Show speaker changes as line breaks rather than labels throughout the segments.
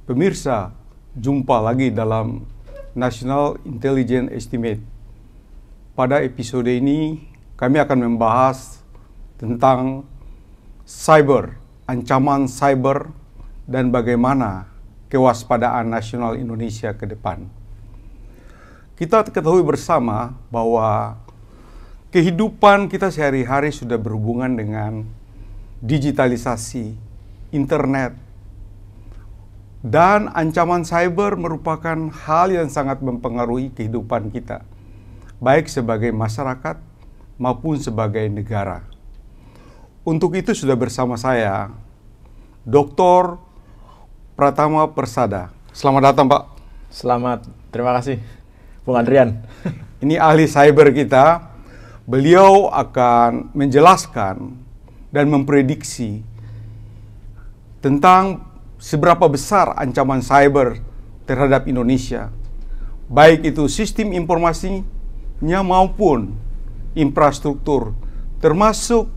Pemirsa, jumpa lagi dalam National Intelligence Estimate. Pada episode ini, kami akan membahas tentang cyber, ancaman cyber, dan bagaimana kewaspadaan nasional Indonesia ke depan. Kita ketahui bersama bahwa kehidupan kita sehari-hari sudah berhubungan dengan digitalisasi, internet, dan ancaman cyber merupakan hal yang sangat mempengaruhi kehidupan kita, baik sebagai masyarakat maupun sebagai negara. Untuk itu sudah bersama saya, Dr. Pratama Persada. Selamat datang, Pak.
Selamat, terima kasih, Bung Andrian.
Ini ahli cyber kita. Beliau akan menjelaskan dan memprediksi tentang seberapa besar ancaman cyber terhadap Indonesia, baik itu sistem informasinya maupun infrastruktur, termasuk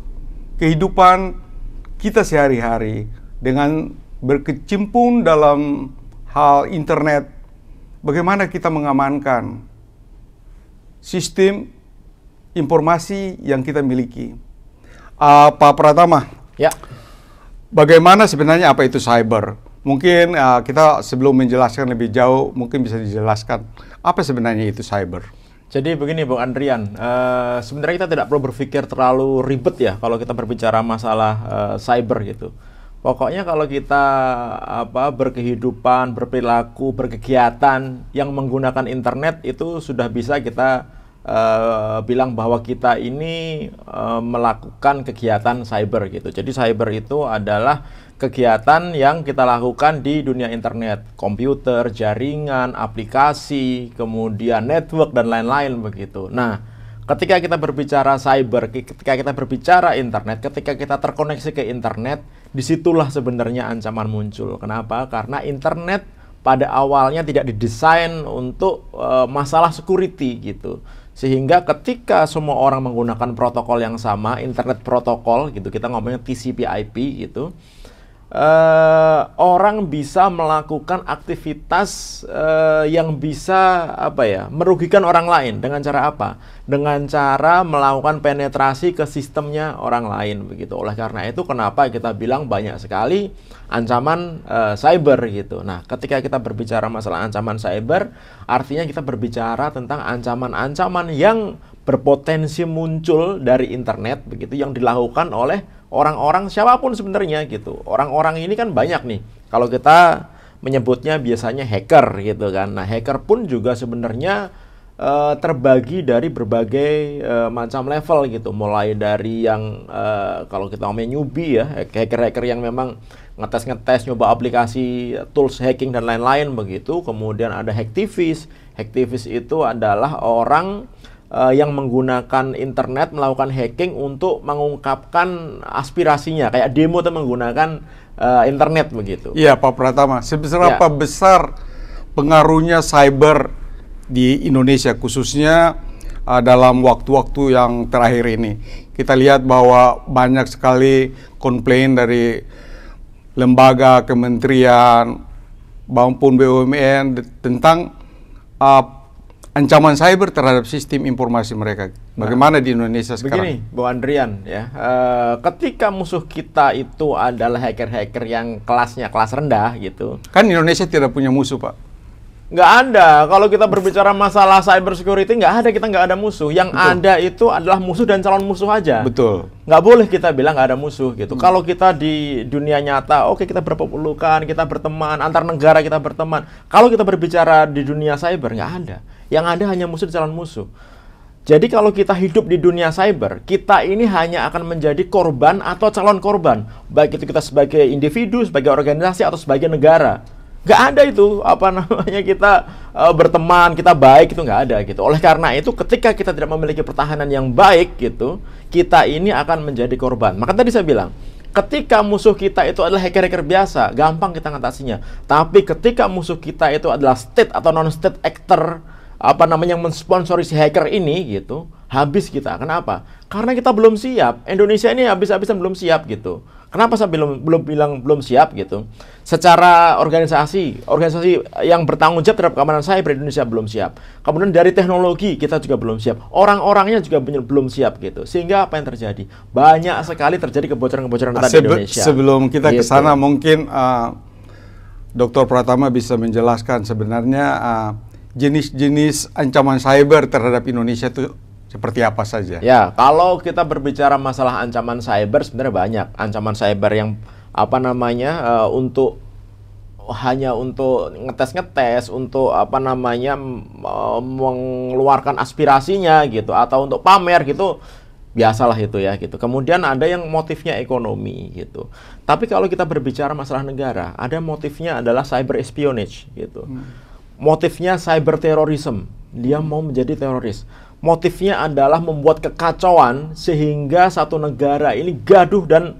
kehidupan kita sehari-hari dengan berkecimpung dalam hal internet, bagaimana kita mengamankan sistem informasi yang kita miliki. Pak Pratama,
ya.
Bagaimana sebenarnya apa itu cyber? Mungkin kita sebelum menjelaskan lebih jauh, mungkin bisa dijelaskan apa sebenarnya itu cyber.
Jadi begini, Bung Andrian, sebenarnya kita tidak perlu berpikir terlalu ribet ya kalau kita berbicara masalah cyber gitu. Pokoknya kalau kita berkehidupan, berperilaku, berkegiatan yang menggunakan internet itu sudah bisa kita bilang bahwa kita ini melakukan kegiatan cyber gitu. Jadi cyber itu adalah kegiatan yang kita lakukan di dunia internet, komputer, jaringan, aplikasi, kemudian network dan lain-lain begitu. Nah, ketika kita berbicara cyber, ketika kita berbicara internet, ketika kita terkoneksi ke internet, disitulah sebenarnya ancaman muncul. Kenapa? Karena internet pada awalnya tidak didesain untuk masalah security gitu. Sehingga ketika semua orang menggunakan protokol yang sama, internet protokol gitu, kita ngomongnya TCP/IP gitu, orang bisa melakukan aktivitas yang bisa merugikan orang lain. Dengan cara apa? Dengan cara melakukan penetrasi ke sistemnya orang lain begitu. Oleh karena itu kenapa kita bilang banyak sekali ancaman cyber gitu. Nah, ketika kita berbicara masalah ancaman cyber, artinya kita berbicara tentang ancaman-ancaman yang berpotensi muncul dari internet begitu, yang dilakukan oleh orang-orang siapapun sebenarnya gitu. Orang-orang ini kan banyak nih. Kalau kita menyebutnya biasanya hacker gitu kan. Nah, hacker pun juga sebenarnya terbagi dari berbagai macam level gitu. Mulai dari yang kalau kita ngomongin newbie ya, hacker-hacker yang memang ngetes-ngetes, nyoba aplikasi, tools hacking dan lain-lain begitu. Kemudian ada hacktivist. Hacktivist itu adalah orang yang menggunakan internet melakukan hacking untuk mengungkapkan aspirasinya, kayak demo atau menggunakan internet begitu.
Iya, Pak Pratama, seberapa besar pengaruhnya cyber di Indonesia, khususnya dalam waktu-waktu yang terakhir ini? Kita lihat bahwa banyak sekali komplain dari lembaga, kementerian, maupun BUMN tentang ancaman cyber terhadap sistem informasi mereka. Bagaimana di Indonesia sekarang?
Begini, Bu Andrian ya, ketika musuh kita itu adalah hacker-hacker yang kelasnya kelas rendah gitu.
Kan Indonesia tidak punya musuh, Pak.
Nggak ada. Kalau kita berbicara masalah cyber security, kita nggak ada musuh. Yang ada itu adalah musuh dan calon musuh aja.
Betul.
Nggak boleh kita bilang nggak ada musuh gitu. Kalau kita di dunia nyata, oke, kita berpelukan, kita berteman, antar negara kita berteman. Kalau kita berbicara di dunia cyber, nggak ada. Yang ada hanya musuh dan calon musuh. Jadi kalau kita hidup di dunia cyber, kita ini hanya akan menjadi korban atau calon korban. Baik itu kita sebagai individu, sebagai organisasi, atau sebagai negara. Nggak ada itu, kita berteman, kita baik, itu nggak ada gitu. Oleh karena itu, ketika kita tidak memiliki pertahanan yang baik gitu, kita ini akan menjadi korban. Maka tadi saya bilang, ketika musuh kita itu adalah hacker-hacker biasa, gampang kita ngatasinya. Tapi ketika musuh kita itu adalah state atau non-state actor, yang mensponsori si hacker ini gitu, Habis kita. Kenapa? Karena kita belum siap. Indonesia ini habis-habisan belum siap gitu. Kenapa saya belum bilang belum siap gitu? Secara organisasi yang bertanggung jawab terhadap keamanan cyber Indonesia belum siap. Kemudian dari teknologi kita juga belum siap. Orang-orangnya juga belum siap gitu. Sehingga apa yang terjadi? Banyak sekali terjadi kebocoran-kebocoran data di Indonesia.
Sebelum kita ke
gitu.
sana mungkin Dr. Pratama bisa menjelaskan sebenarnya jenis-jenis ancaman cyber terhadap Indonesia itu seperti apa saja?
Ya, kalau kita berbicara masalah ancaman cyber, sebenarnya banyak ancaman cyber yang hanya untuk ngetes, untuk mengeluarkan aspirasinya gitu, atau untuk pamer gitu, biasalah itu ya gitu. Kemudian ada yang motifnya ekonomi gitu. Tapi kalau kita berbicara masalah negara, ada motifnya adalah cyber espionage gitu. Motifnya cyber terrorism, dia mau menjadi teroris. Motifnya adalah membuat kekacauan sehingga satu negara ini gaduh dan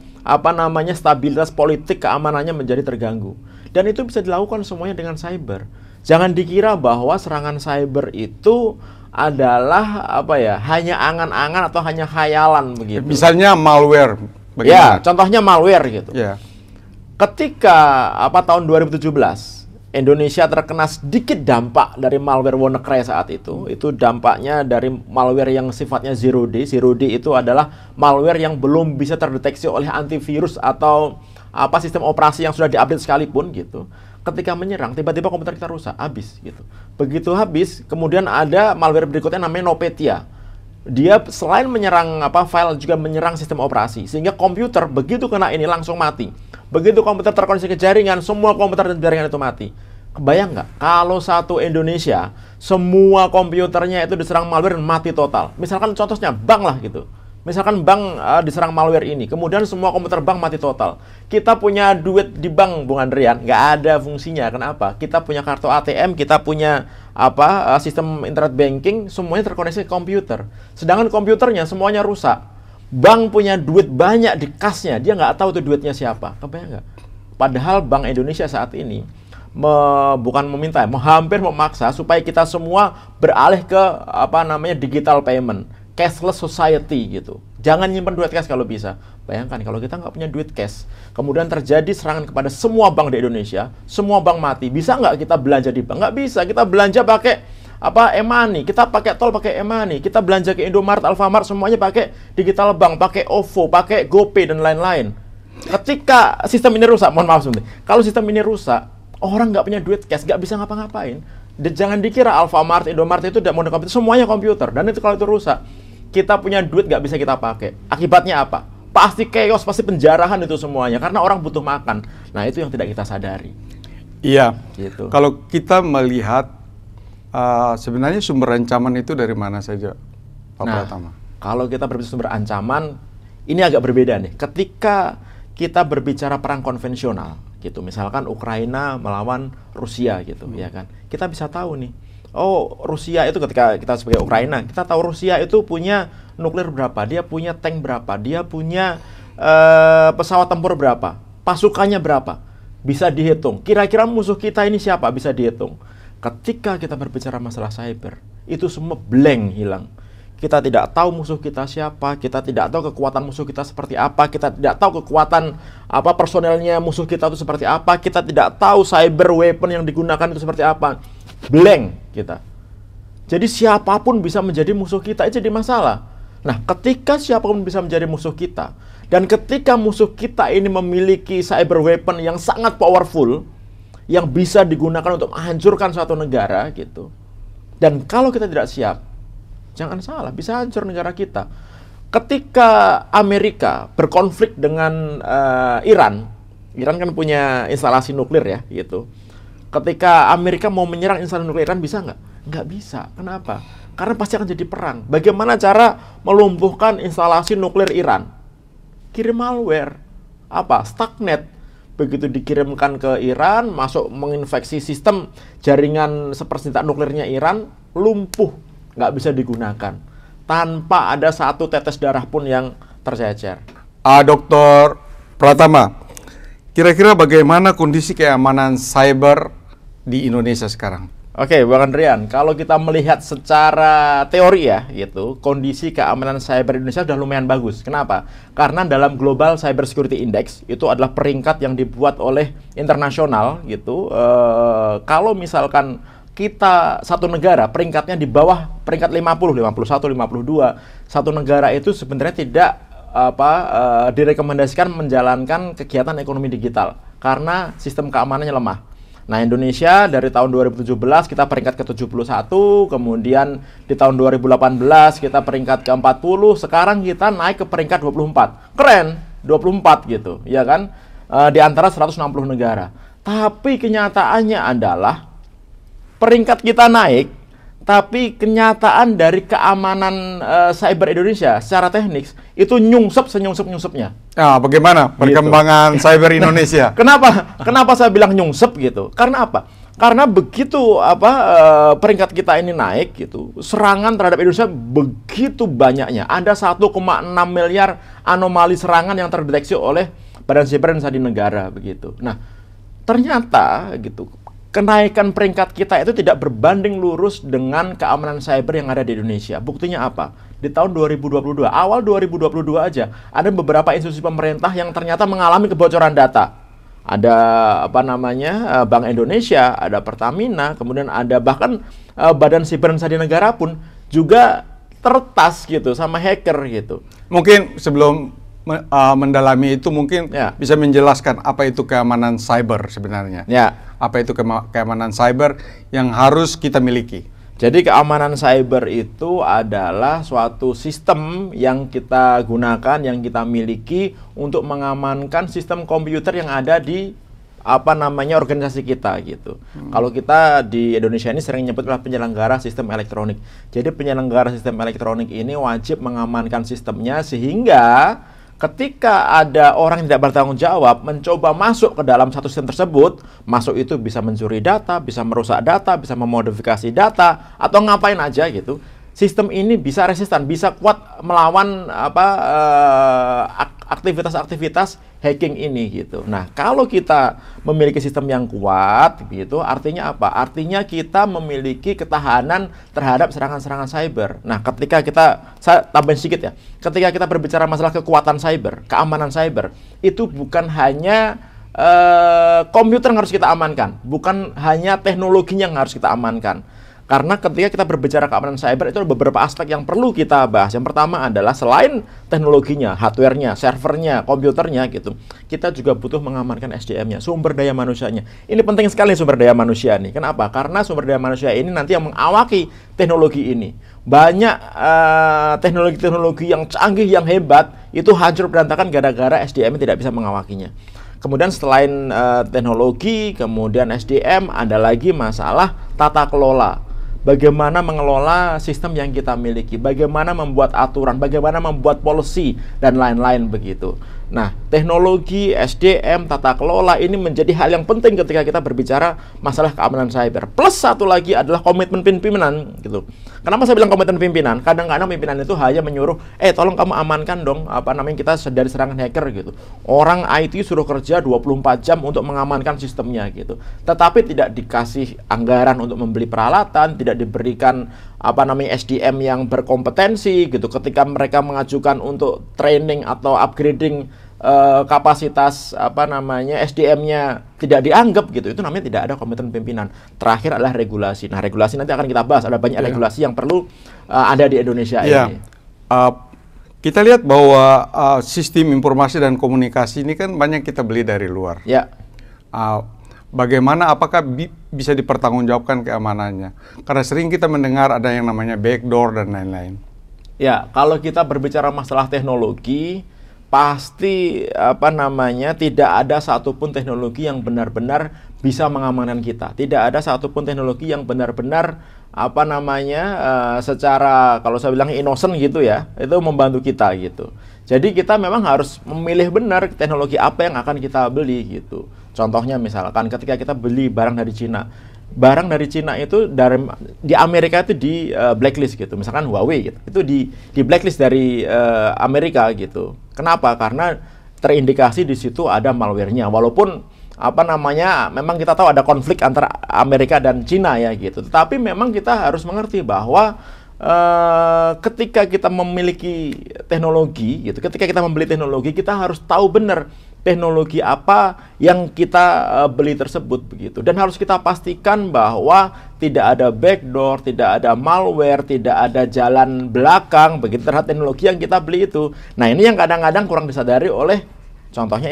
stabilitas politik keamanannya menjadi terganggu. Dan itu bisa dilakukan semuanya dengan cyber. Jangan dikira bahwa serangan cyber itu adalah hanya angan-angan atau hanya khayalan begitu.
Misalnya malware.
Ya, contohnya malware gitu.
Ya.
Ketika tahun 2017 Indonesia terkena sedikit dampak dari malware WannaCry saat itu dampaknya dari malware yang sifatnya zero day. Zero day itu adalah malware yang belum bisa terdeteksi oleh antivirus atau sistem operasi yang sudah diupdate sekalipun gitu. Ketika menyerang, tiba-tiba komputer kita rusak, habis gitu. Begitu habis, kemudian ada malware berikutnya namanya Nopetia. Dia selain menyerang file juga menyerang sistem operasi, sehingga komputer begitu kena ini langsung mati. Begitu komputer terkoneksi ke jaringan, semua komputer dan jaringan itu mati. Kebayang nggak? Kalau satu Indonesia, semua komputernya itu diserang malware dan mati total. Misalkan contohnya bank lah gitu. Misalkan bank diserang malware ini, kemudian semua komputer bank mati total. Kita punya duit di bank, Bung Andrian, nggak ada fungsinya. Kenapa? Kita punya kartu ATM, kita punya sistem internet banking, semuanya terkoneksi ke komputer. Sedangkan komputernya semuanya rusak. Bank punya duit banyak di kasnya, dia nggak tahu itu duitnya siapa. Kebayang nggak? Padahal Bank Indonesia saat ini bukan meminta, hampir memaksa supaya kita semua beralih ke digital payment, cashless society gitu. Jangan nyimpan duit cash kalau bisa. Bayangkan kalau kita nggak punya duit cash, kemudian terjadi serangan kepada semua bank di Indonesia, semua bank mati. Bisa nggak kita belanja di bank? Nggak bisa. Kita belanja pakai e-money, kita pakai tol pakai e-money, kita belanja ke Indomaret, Alfamart, semuanya pakai digital bank, pakai OVO, pakai GoPay dan lain-lain. Ketika sistem ini rusak, mohon maaf sebentar. Kalau sistem ini rusak, orang nggak punya duit cash, nggak bisa ngapa-ngapain. Jangan dikira Alfamart, Indomaret itu tidak mau komputer, semuanya komputer. Dan itu kalau itu rusak, kita punya duit nggak bisa kita pakai. Akibatnya apa? Pasti chaos, pasti penjarahan itu semuanya, karena orang butuh makan. Nah, itu yang tidak kita sadari.
Iya.
Gitu.
Kalau kita melihat sebenarnya sumber ancaman itu dari mana saja, Pak Pratama?
Kalau kita berbicara sumber ancaman, ini agak berbeda nih. Ketika kita berbicara perang konvensional, gitu, misalkan Ukraina melawan Rusia, gitu, ya kan? Kita bisa tahu nih, oh Rusia itu ketika kita sebagai Ukraina, kita tahu Rusia itu punya nuklir berapa, dia punya tank berapa, dia punya pesawat tempur berapa, pasukannya berapa, bisa dihitung. Kira-kira musuh kita ini siapa, bisa dihitung. Ketika kita berbicara masalah cyber, itu semua blank, hilang. Kita tidak tahu musuh kita siapa, kita tidak tahu kekuatan musuh kita seperti apa, kita tidak tahu kekuatan personelnya musuh kita itu seperti apa, kita tidak tahu cyber weapon yang digunakan itu seperti apa. Blank kita. Jadi siapapun bisa menjadi musuh kita, itu jadi masalah. Nah, ketika siapapun bisa menjadi musuh kita, dan ketika musuh kita ini memiliki cyber weapon yang sangat powerful, yang bisa digunakan untuk menghancurkan suatu negara gitu. Dan kalau kita tidak siap, jangan salah, bisa hancur negara kita. Ketika Amerika berkonflik dengan Iran kan punya instalasi nuklir ya gitu. Ketika Amerika mau menyerang instalasi nuklir Iran, bisa nggak? Nggak bisa. Kenapa? Karena pasti akan jadi perang. Bagaimana cara melumpuhkan instalasi nuklir Iran? Kirim malware. Stuxnet. Begitu dikirimkan ke Iran, masuk menginfeksi sistem jaringan sepersenjataan nuklirnya Iran, lumpuh, nggak bisa digunakan. Tanpa ada satu tetes darah pun yang tercecer.
Dr. Pratama, kira-kira bagaimana kondisi keamanan cyber di Indonesia sekarang?
Oke, Bang Andrian, kalau kita melihat secara teori ya, gitu, kondisi keamanan cyber Indonesia sudah lumayan bagus. Kenapa? Karena dalam Global Cyber Security Index itu adalah peringkat yang dibuat oleh internasional, gitu. Kalau misalkan kita satu negara peringkatnya di bawah peringkat 50, 51, 52, satu negara itu sebenarnya tidak direkomendasikan menjalankan kegiatan ekonomi digital karena sistem keamanannya lemah. Nah, Indonesia dari tahun 2017 kita peringkat ke-71, kemudian di tahun 2018 kita peringkat ke-40, sekarang kita naik ke peringkat 24. Keren, 24 gitu, ya kan? Di antara 160 negara. Tapi kenyataannya adalah peringkat kita naik, tapi kenyataan dari keamanan cyber Indonesia secara teknis itu senyungsep-nyungsepnya.
Nah, bagaimana perkembangan cyber Indonesia?
Kenapa saya bilang nyungsep gitu? Karena apa? Karena begitu peringkat kita ini naik gitu, serangan terhadap Indonesia begitu banyaknya. Ada 1,6 miliar anomali serangan yang terdeteksi oleh Badan Siber dan Sandi Negara begitu. Nah, ternyata gitu, kenaikan peringkat kita itu tidak berbanding lurus dengan keamanan cyber yang ada di Indonesia. Buktinya apa? Di tahun 2022, awal 2022 aja, ada beberapa institusi pemerintah yang ternyata mengalami kebocoran data. Ada Bank Indonesia, ada Pertamina, kemudian ada bahkan Badan Siber dan Sandi Negara pun juga tertas gitu sama hacker gitu.
Mungkin sebelum mendalami itu mungkin bisa menjelaskan apa itu keamanan cyber sebenarnya.
Ya.
Apa itu keamanan cyber yang harus kita miliki?
Jadi keamanan cyber itu adalah suatu sistem yang kita gunakan, yang kita miliki untuk mengamankan sistem komputer yang ada di organisasi kita gitu. Kalau kita di Indonesia ini sering nyebut penyelenggara sistem elektronik. Jadi penyelenggara sistem elektronik ini wajib mengamankan sistemnya sehingga ketika ada orang yang tidak bertanggung jawab mencoba masuk ke dalam satu sistem tersebut, masuk itu bisa mencuri data, bisa merusak data, bisa memodifikasi data, atau ngapain aja gitu. Sistem ini bisa resisten, bisa kuat melawan aktivitas-aktivitas hacking ini gitu. Nah, kalau kita memiliki sistem yang kuat gitu, artinya apa? Artinya kita memiliki ketahanan terhadap serangan-serangan cyber. Nah, saya tambahin sedikit ya. Ketika kita berbicara masalah kekuatan cyber, keamanan cyber, itu bukan hanya komputer yang harus kita amankan, bukan hanya teknologinya yang harus kita amankan. Karena ketika kita berbicara keamanan cyber itu ada beberapa aspek yang perlu kita bahas. Yang pertama adalah selain teknologinya, hardware-nya, servernya, komputernya gitu, kita juga butuh mengamankan SDM-nya, sumber daya manusianya. Ini penting sekali sumber daya manusia nih. Kenapa? Karena sumber daya manusia ini nanti yang mengawaki teknologi ini. Banyak teknologi-teknologi yang canggih, yang hebat, itu hancur berantakan gara-gara SDM tidak bisa mengawakinya. Kemudian selain teknologi, kemudian SDM, ada lagi masalah tata kelola. Bagaimana mengelola sistem yang kita miliki, bagaimana membuat aturan, bagaimana membuat policy, dan lain-lain begitu. Nah, teknologi, SDM, tata kelola ini menjadi hal yang penting ketika kita berbicara masalah keamanan cyber. Plus satu lagi adalah komitmen pimpinan gitu. Kenapa saya bilang komitmen pimpinan? Kadang-kadang pimpinan itu hanya menyuruh, tolong kamu amankan dong kita dari serangan hacker gitu. Orang IT suruh kerja 24 jam untuk mengamankan sistemnya gitu. Tetapi tidak dikasih anggaran untuk membeli peralatan, tidak diberikan SDM yang berkompetensi gitu. Ketika mereka mengajukan untuk training atau upgrading kapasitas SDM-nya tidak dianggap gitu, itu namanya tidak ada komitmen pimpinan. Terakhir adalah regulasi. Nah, regulasi nanti akan kita bahas. Ada banyak regulasi yang perlu ada di Indonesia ini.
Kita lihat bahwa sistem informasi dan komunikasi ini kan banyak kita beli dari luar.
Ya.
Bagaimana, apakah bisa dipertanggungjawabkan keamanannya? Karena sering kita mendengar ada yang namanya backdoor dan lain-lain.
Ya, kalau kita berbicara masalah teknologi, pasti tidak ada satupun teknologi yang benar-benar bisa mengamankan kita. Tidak ada satupun teknologi yang benar-benar secara, kalau saya bilang innocent gitu ya, itu membantu kita gitu. Jadi kita memang harus memilih benar teknologi apa yang akan kita beli gitu. Contohnya misalkan ketika kita beli barang dari Cina. Barang dari Cina itu di Amerika itu di blacklist gitu. Misalkan Huawei gitu. Itu di blacklist dari Amerika gitu. Kenapa? Karena terindikasi di situ ada malware-nya. Walaupun apa namanya, memang kita tahu ada konflik antara Amerika dan Cina ya gitu. Tetapi memang kita harus mengerti bahwa ketika kita memiliki teknologi gitu, ketika kita membeli teknologi, kita harus tahu benar teknologi apa yang kita beli tersebut begitu. Dan harus kita pastikan bahwa tidak ada backdoor, tidak ada malware, tidak ada jalan belakang begitu terhadap teknologi yang kita beli itu. Nah, ini yang kadang-kadang kurang disadari oleh contohnya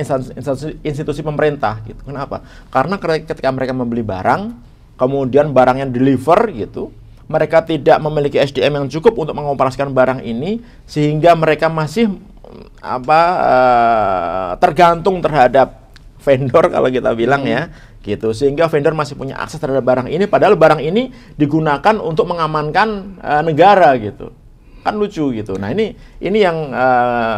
institusi pemerintah gitu. Kenapa? Karena ketika mereka membeli barang, kemudian barangnya deliver gitu, mereka tidak memiliki SDM yang cukup untuk mengoperasikan barang ini, sehingga mereka masih tergantung terhadap vendor kalau kita bilang ya gitu, sehingga vendor masih punya akses terhadap barang ini, padahal barang ini digunakan untuk mengamankan negara gitu. Kan lucu gitu. Nah, ini yang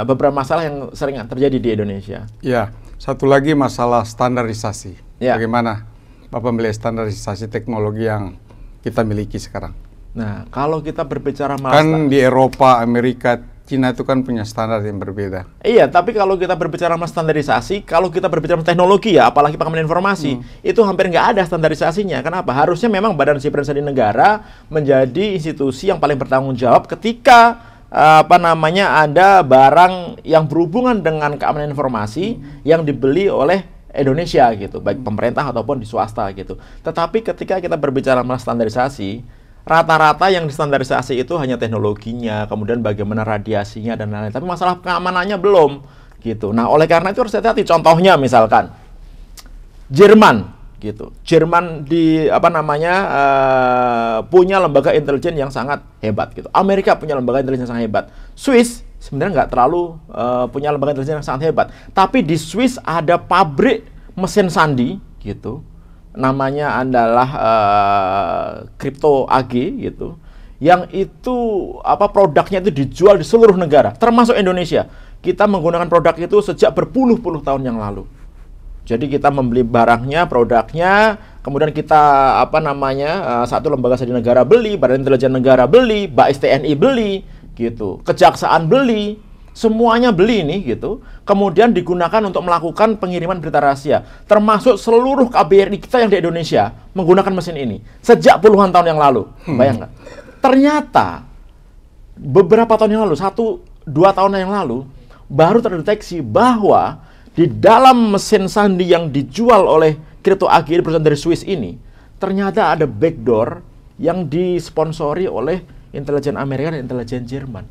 beberapa masalah yang sering terjadi di Indonesia.
Ya, satu lagi masalah standarisasi.
Ya.
Bagaimana Bapak melihat standarisasi teknologi yang kita miliki sekarang?
Nah, kalau kita berbicara masalah,
kan di Eropa, Amerika, Cina itu kan punya standar yang berbeda.
Iya, tapi kalau kita berbicara masalah standarisasi, kalau kita berbicara teknologi ya, apalagi pengaman informasi, itu hampir nggak ada standarisasinya. Kenapa? Harusnya memang Badan Siber dan Sandi Negara menjadi institusi yang paling bertanggung jawab ketika ada barang yang berhubungan dengan keamanan informasi yang dibeli oleh Indonesia gitu, baik pemerintah ataupun di swasta gitu. Tetapi ketika kita berbicara masalah standarisasi, rata-rata yang distandarisasi itu hanya teknologinya, kemudian bagaimana radiasinya dan lain-lain. Tapi masalah keamanannya belum gitu. Nah, oleh karena itu harus hati-hati. Contohnya misalkan Jerman gitu. Jerman punya lembaga intelijen yang sangat hebat gitu. Amerika punya lembaga intelijen yang sangat hebat. Swiss sebenarnya nggak terlalu punya lembaga intelijen yang sangat hebat. Tapi di Swiss ada pabrik mesin sandi gitu. Namanya adalah Crypto AG gitu. Yang itu produknya itu dijual di seluruh negara, termasuk Indonesia. Kita menggunakan produk itu sejak berpuluh-puluh tahun yang lalu. Jadi kita membeli barangnya, produknya, kemudian kita satu lembaga sandi negara beli, Badan Intelijen Negara beli, BAIS TNI beli, gitu, Kejaksaan beli, semuanya beli nih gitu. Kemudian digunakan untuk melakukan pengiriman berita rahasia, termasuk seluruh KBRI kita yang di Indonesia menggunakan mesin ini sejak puluhan tahun yang lalu. Bayangkan. Ternyata beberapa tahun yang lalu, 1-2 tahun yang lalu, baru terdeteksi bahwa di dalam mesin sandi yang dijual oleh Crypto AG, perusahaan dari Swiss ini, ternyata ada backdoor yang disponsori oleh intelijen Amerika dan intelijen Jerman.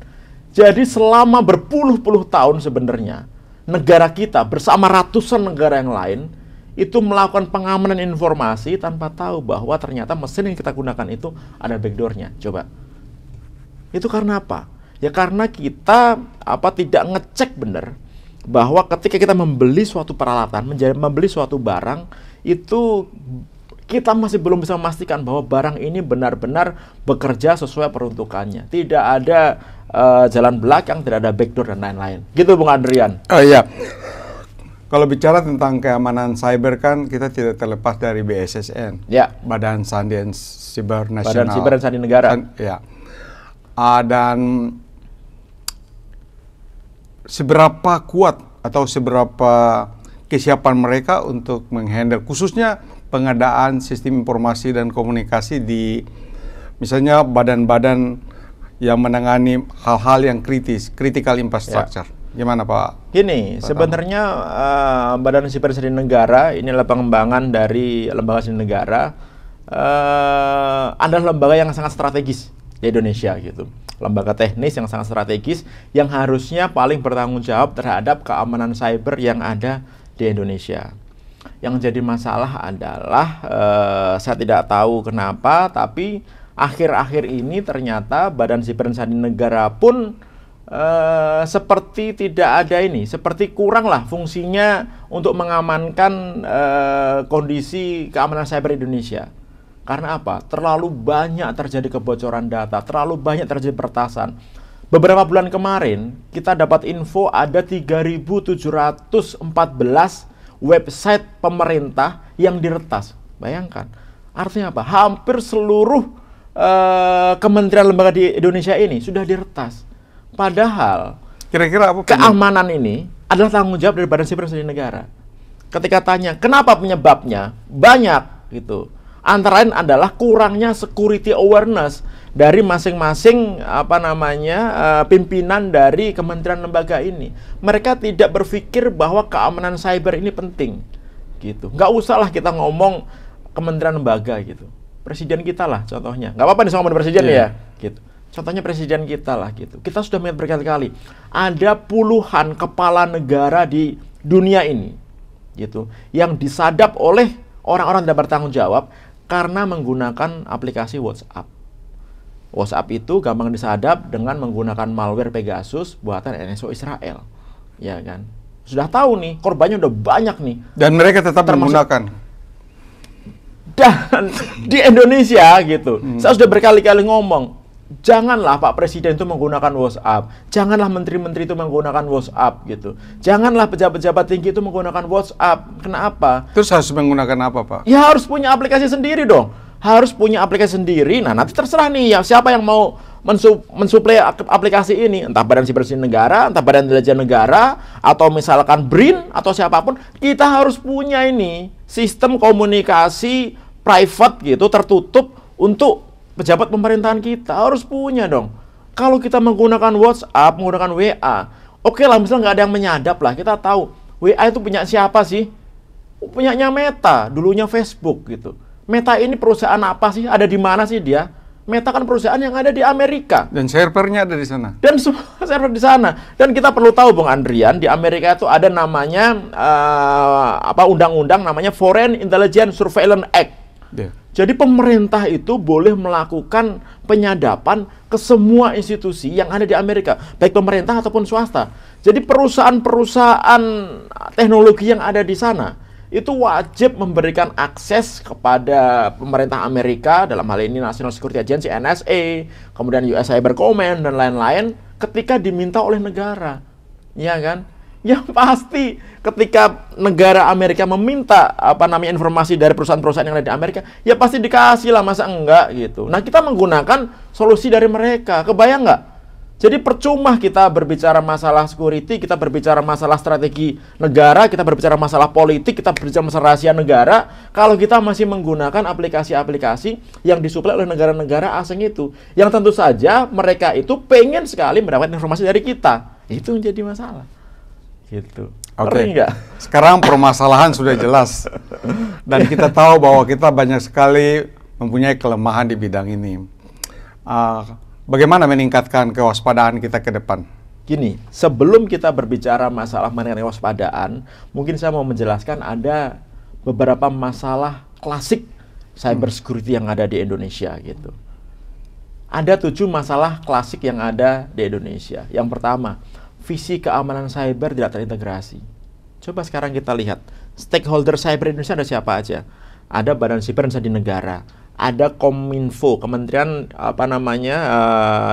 Jadi selama berpuluh-puluh tahun sebenarnya, negara kita bersama ratusan negara yang lain itu melakukan pengamanan informasi tanpa tahu bahwa ternyata mesin yang kita gunakan itu ada backdoornya. Coba. Itu karena apa? Ya karena kita tidak ngecek benar bahwa ketika kita membeli suatu peralatan, membeli suatu barang, itu kita masih belum bisa memastikan bahwa barang ini benar-benar bekerja sesuai peruntukannya. Tidak ada jalan belakang, tidak ada backdoor dan lain-lain. Gitu Bung Adrian.
Iya. Kalau bicara tentang keamanan cyber kan kita tidak terlepas dari BSSN.
Ya.
Badan Sandi dan Siber Nasional.
Badan Siber dan Sandi Negara.
Ya. Dan seberapa kuat atau seberapa kesiapan mereka untuk menghandle khususnya pengadaan sistem informasi dan komunikasi di misalnya badan-badan yang menangani hal-hal yang kritis, critical infrastructure. Ya. Gimana Pak?
Gini, sebenarnya Badan Siber Sandi Negara ini adalah pengembangan dari lembaga sandi negara, adalah lembaga yang sangat strategis di Indonesia gitu. Lembaga teknis yang sangat strategis yang harusnya paling bertanggung jawab terhadap keamanan cyber yang ada di Indonesia. Yang jadi masalah adalah saya tidak tahu kenapa, tapi akhir-akhir ini ternyata Badan Siber dan Sandi Negara pun seperti tidak ada seperti kurang lah fungsinya untuk mengamankan kondisi keamanan cyber Indonesia. Karena apa? Terlalu banyak terjadi kebocoran data, terlalu banyak terjadi peretasan. Beberapa bulan kemarin, kita dapat info ada 3.714 website pemerintah yang diretas. Bayangkan. Artinya apa? Hampir seluruh kementerian lembaga di Indonesia ini sudah diretas. Padahal,
kira-kira apa
keamanan ini adalah tanggung jawab dari Badan Siber dan Sandi Negara. ketika tanya kenapa penyebabnya, banyak gitu. Antara lain adalah kurangnya security awareness dari masing-masing pimpinan dari kementerian lembaga ini. Mereka tidak berpikir bahwa keamanan cyber ini penting gitu. Nggak usahlah kita ngomong kementerian lembaga gitu. Presiden kita lah contohnya. Nggak apa-apa nih ngomong presiden ya gitu. Contohnya presiden kita lah gitu. Kita sudah melihat berkali-kali ada puluhan kepala negara di dunia ini gitu yang disadap oleh orang-orang tidak bertanggung jawab karena menggunakan aplikasi WhatsApp. WhatsApp itu gampang disadap dengan menggunakan malware Pegasus buatan NSO Israel. Ya kan? Sudah tahu nih, korbannya udah banyak nih.
Dan mereka tetap menggunakan.
Dan di Indonesia gitu, saya sudah berkali-kali ngomong, janganlah Pak Presiden itu menggunakan WhatsApp. Janganlah menteri-menteri itu menggunakan WhatsApp gitu. Janganlah pejabat-pejabat tinggi itu menggunakan WhatsApp. Kenapa?
Terus harus menggunakan apa, Pak?
Ya harus punya aplikasi sendiri dong. Harus punya aplikasi sendiri. Nah, nanti terserah nih ya siapa yang mau mensuplai aplikasi ini. Entah Badan Siber Negara, entah Badan Intelijen Negara, atau misalkan BRIN, atau siapapun. Kita harus punya ini sistem komunikasi private gitu, tertutup untuk pejabat pemerintahan kita. Harus punya dong. Kalau kita menggunakan WhatsApp, menggunakan WA, oke lah, misalnya nggak ada yang menyadap lah. Kita tahu WA itu punya siapa sih? Punyanya Meta, dulunya Facebook gitu. Meta ini perusahaan apa sih? Ada di mana sih dia? Meta kan perusahaan yang ada di Amerika.
Dan servernya ada di sana.
Dan semua server di sana. Dan kita perlu tahu, Bung Andrian, di Amerika itu ada namanya undang-undang namanya Foreign Intelligence Surveillance Act.
Yeah.
Jadi pemerintah itu boleh melakukan penyadapan ke semua institusi yang ada di Amerika, baik pemerintah ataupun swasta. Jadi perusahaan-perusahaan teknologi yang ada di sana itu wajib memberikan akses kepada pemerintah Amerika, dalam hal ini National Security Agency, NSA, kemudian US Cyber Command, dan lain-lain, ketika diminta oleh negara. Ya kan? Ya pasti ketika negara Amerika meminta informasi dari perusahaan-perusahaan yang ada di Amerika, ya pasti dikasih lah, masa enggak gitu. Nah, kita menggunakan solusi dari mereka. Kebayang nggak? Jadi percuma kita berbicara masalah security, kita berbicara masalah strategi negara, kita berbicara masalah politik, kita berbicara masalah rahasia negara, kalau kita masih menggunakan aplikasi-aplikasi yang disuplai oleh negara-negara asing itu. Yang tentu saja mereka itu pengen sekali mendapatkan informasi dari kita. Itu menjadi masalah. Gitu.
Oke. Sekarang permasalahan sudah jelas. Dan kita tahu bahwa kita banyak sekali mempunyai kelemahan di bidang ini. Bagaimana meningkatkan kewaspadaan kita ke depan?
Gini, sebelum kita berbicara masalah mengenai kewaspadaan, mungkin saya mau menjelaskan ada beberapa masalah klasik cyber security yang ada di Indonesia gitu. Ada 7 masalah klasik yang ada di Indonesia. Yang pertama, visi keamanan cyber tidak terintegrasi. Coba sekarang kita lihat, stakeholder cyber Indonesia ada siapa aja? Ada Badan Siber dan Sandi Negara, ada Kominfo, Kementerian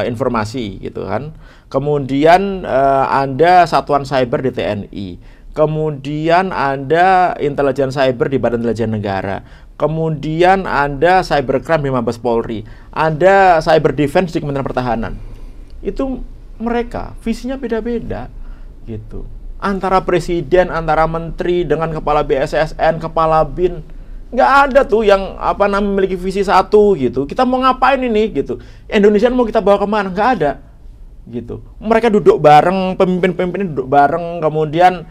Informasi gitu kan. Kemudian ada Satuan Cyber di TNI. Kemudian ada Intelijen Cyber di Badan Intelijen Negara. Kemudian ada Cybercrime di Mabes Polri. Ada Cyber Defense di Kementerian Pertahanan. Itu mereka visinya beda-beda gitu. Antara presiden, antara menteri dengan kepala BSSN, kepala BIN, nggak ada tuh yang memiliki visi satu gitu. Kita mau ngapain ini gitu? Indonesia mau kita bawa kemana? Nggak ada gitu. Mereka duduk bareng, pemimpin-pemimpin duduk bareng, kemudian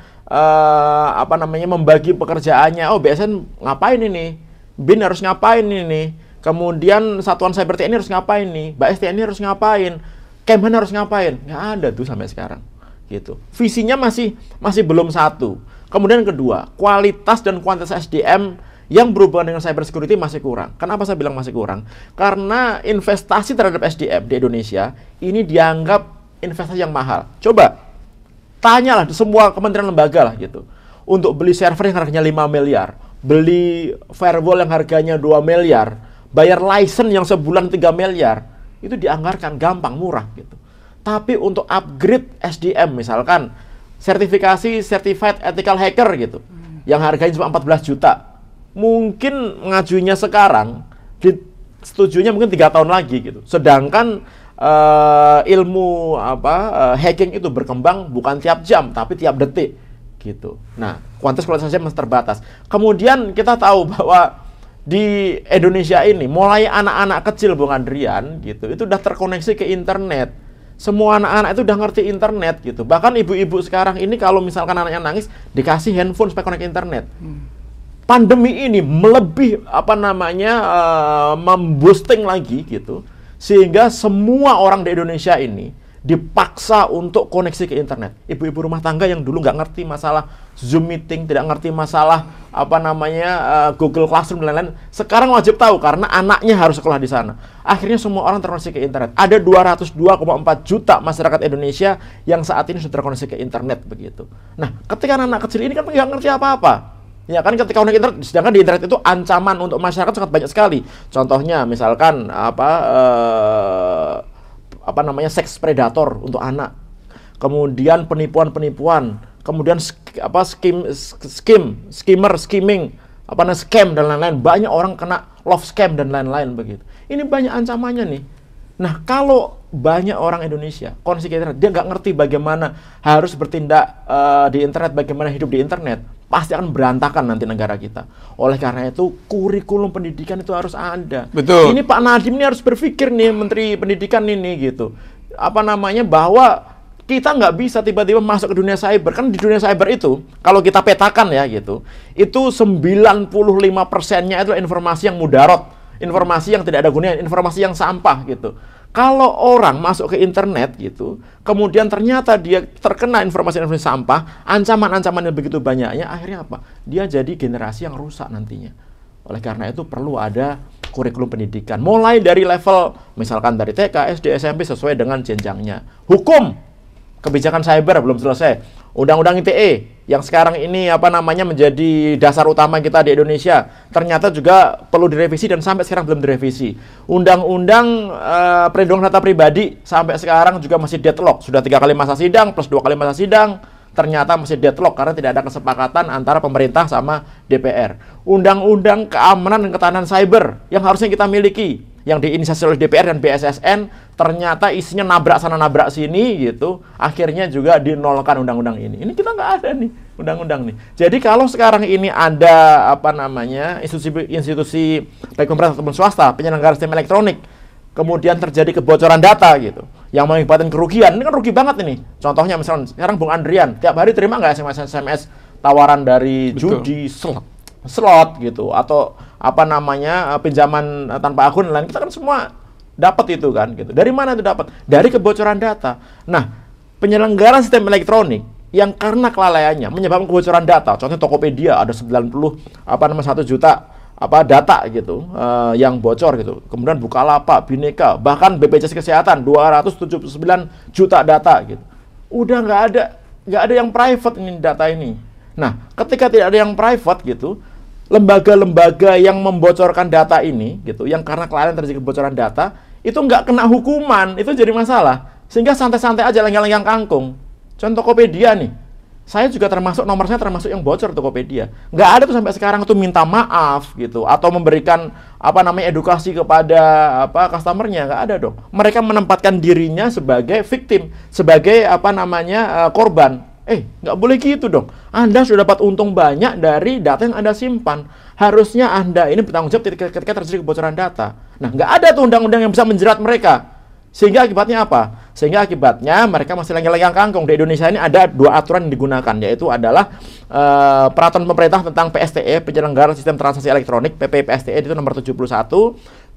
membagi pekerjaannya. Oh, BSN ngapain ini? BIN harus ngapain ini? Kemudian Satuan Cyber TNI harus ngapain nih? BAS TNI harus ngapain? Kemhan harus ngapain? Nggak ada tuh sampai sekarang gitu. Visinya masih belum satu. Kemudian kedua, kualitas dan kuantitas SDM yang berhubungan dengan cyber security masih kurang. Kenapa saya bilang masih kurang? Karena investasi terhadap SDM di Indonesia ini dianggap investasi yang mahal. Coba tanyalah semua kementerian lembaga lah gitu. Untuk beli server yang harganya 5 miliar, beli firewall yang harganya 2 miliar, bayar license yang sebulan 3 miliar, itu dianggarkan gampang, murah gitu. Tapi untuk upgrade SDM misalkan sertifikasi Certified Ethical Hacker gitu, yang harganya cuma 14 juta, mungkin ngajunya sekarang, disetujunya mungkin 3 tahun lagi gitu. Sedangkan ilmu hacking itu berkembang bukan tiap jam, tapi tiap detik gitu. Nah, kualitas saja masih terbatas. Kemudian kita tahu bahwa di Indonesia ini mulai anak-anak kecil, Bung Andrian, gitu, itu udah terkoneksi ke internet. Semua anak-anak itu udah ngerti internet gitu. Bahkan ibu-ibu sekarang ini kalau misalkan anaknya nangis dikasih handphone supaya connect internet. Pandemi ini memboosting lagi gitu, sehingga semua orang di Indonesia ini dipaksa untuk koneksi ke internet. Ibu-ibu rumah tangga yang dulu nggak ngerti masalah Zoom meeting, tidak ngerti masalah Google Classroom dan lain-lain, sekarang wajib tahu karena anaknya harus sekolah di sana. Akhirnya semua orang terkoneksi ke internet. Ada 202,4 juta masyarakat Indonesia yang saat ini sudah terkoneksi ke internet begitu. Nah, ketika anak kecil ini kan nggak ngerti apa-apa. Ya kan, ketika connect internet, sedangkan di internet itu ancaman untuk masyarakat sangat banyak sekali. Contohnya misalkan seks predator untuk anak, kemudian penipuan-penipuan, kemudian skimming, scam dan lain-lain. Banyak orang kena love scam dan lain-lain begitu. Ini banyak ancamannya nih. Nah, kalau banyak orang Indonesia koneksi ke internet, dia nggak ngerti bagaimana harus bertindak di internet, bagaimana hidup di internet, pasti akan berantakan nanti negara kita. Oleh karena itu, kurikulum pendidikan itu harus ada.
Betul.
Ini Pak Nadiem ini harus berpikir nih, Menteri Pendidikan ini gitu. Bahwa kita nggak bisa tiba-tiba masuk ke dunia cyber. Kan di dunia cyber itu, kalau kita petakan ya gitu, itu 95%-nya itu informasi yang mudarat, informasi yang tidak ada gunanya, informasi yang sampah gitu. Kalau orang masuk ke internet gitu, kemudian ternyata dia terkena informasi-informasi sampah, ancaman-ancaman yang begitu banyaknya, akhirnya apa? Dia jadi generasi yang rusak nantinya. Oleh karena itu perlu ada kurikulum pendidikan. Mulai dari level, misalkan dari TK, SD, SMP sesuai dengan jenjangnya. Hukum, kebijakan cyber belum selesai. Undang-undang ITE yang sekarang ini menjadi dasar utama kita di Indonesia, ternyata juga perlu direvisi dan sampai sekarang belum direvisi. Undang-undang perlindungan data pribadi sampai sekarang juga masih deadlock. Sudah 3 kali masa sidang plus 2 kali masa sidang, ternyata masih deadlock karena tidak ada kesepakatan antara pemerintah sama DPR. Undang-undang keamanan dan ketahanan cyber yang harusnya kita miliki, yang diinisiasi oleh DPR dan BSSN, ternyata isinya nabrak sana nabrak sini gitu, akhirnya juga dinolkan undang-undang ini. Ini kita nggak ada nih undang-undang nih. Jadi kalau sekarang ini ada institusi baik pemerintah ataupun swasta penyelenggara sistem elektronik, kemudian terjadi kebocoran data gitu, yang mengakibatkan kerugian, ini kan rugi banget ini. Contohnya misalnya sekarang Bung Andrian tiap hari terima nggak SMS tawaran dari judi, slot gitu, atau pinjaman tanpa akun lain, kita kan semua dapat itu kan gitu. Dari mana itu dapat? Dari kebocoran data. Nah, penyelenggara sistem elektronik yang karena kelalaiannya menyebabkan kebocoran data, contohnya Tokopedia ada 1 juta data gitu yang bocor gitu. Kemudian Bukalapak, Bhinneka, bahkan BPJS Kesehatan 279 juta data gitu. Udah nggak ada yang private ini data ini. Nah, ketika tidak ada yang private gitu, lembaga-lembaga yang membocorkan data ini gitu, yang karena kelalaian terjadi kebocoran data, itu nggak kena hukuman, itu jadi masalah. Sehingga santai-santai aja lenggang-lenggang kangkung. Contoh Tokopedia nih, saya juga nomor saya termasuk yang bocor Tokopedia. Nggak ada tuh sampai sekarang tuh minta maaf gitu, atau memberikan edukasi kepada customernya, nggak ada dong. Mereka menempatkan dirinya sebagai victim, sebagai korban. Nggak boleh gitu dong. Anda sudah dapat untung banyak dari data yang Anda simpan. Harusnya Anda ini bertanggung jawab ketika terjadi kebocoran data. Nah, nggak ada tuh undang-undang yang bisa menjerat mereka. Sehingga akibatnya apa? Sehingga akibatnya mereka masih lenggang-lenggang kangkung. Di Indonesia ini ada 2 aturan yang digunakan, yaitu adalah peraturan pemerintah tentang PSTE, Penyelenggara Sistem Transaksi Elektronik, PPPSTE itu nomor 71.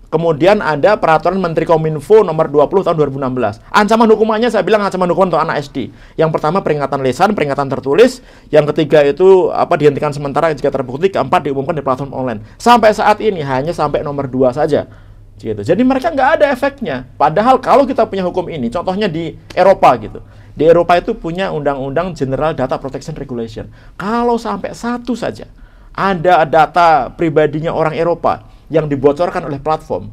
Kemudian ada peraturan Menteri Kominfo nomor 20 tahun 2016. Ancaman hukumannya saya bilang ancaman hukuman untuk anak SD. Yang pertama peringatan lisan, peringatan tertulis. Yang ketiga itu dihentikan sementara jika terbukti. Keempat diumumkan di platform online. Sampai saat ini hanya sampai nomor 2 saja. Gitu. Jadi mereka nggak ada efeknya. Padahal kalau kita punya hukum ini, contohnya di Eropa gitu. Di Eropa itu punya undang-undang General Data Protection Regulation. Kalau sampai 1 saja ada data pribadinya orang Eropa yang dibocorkan oleh platform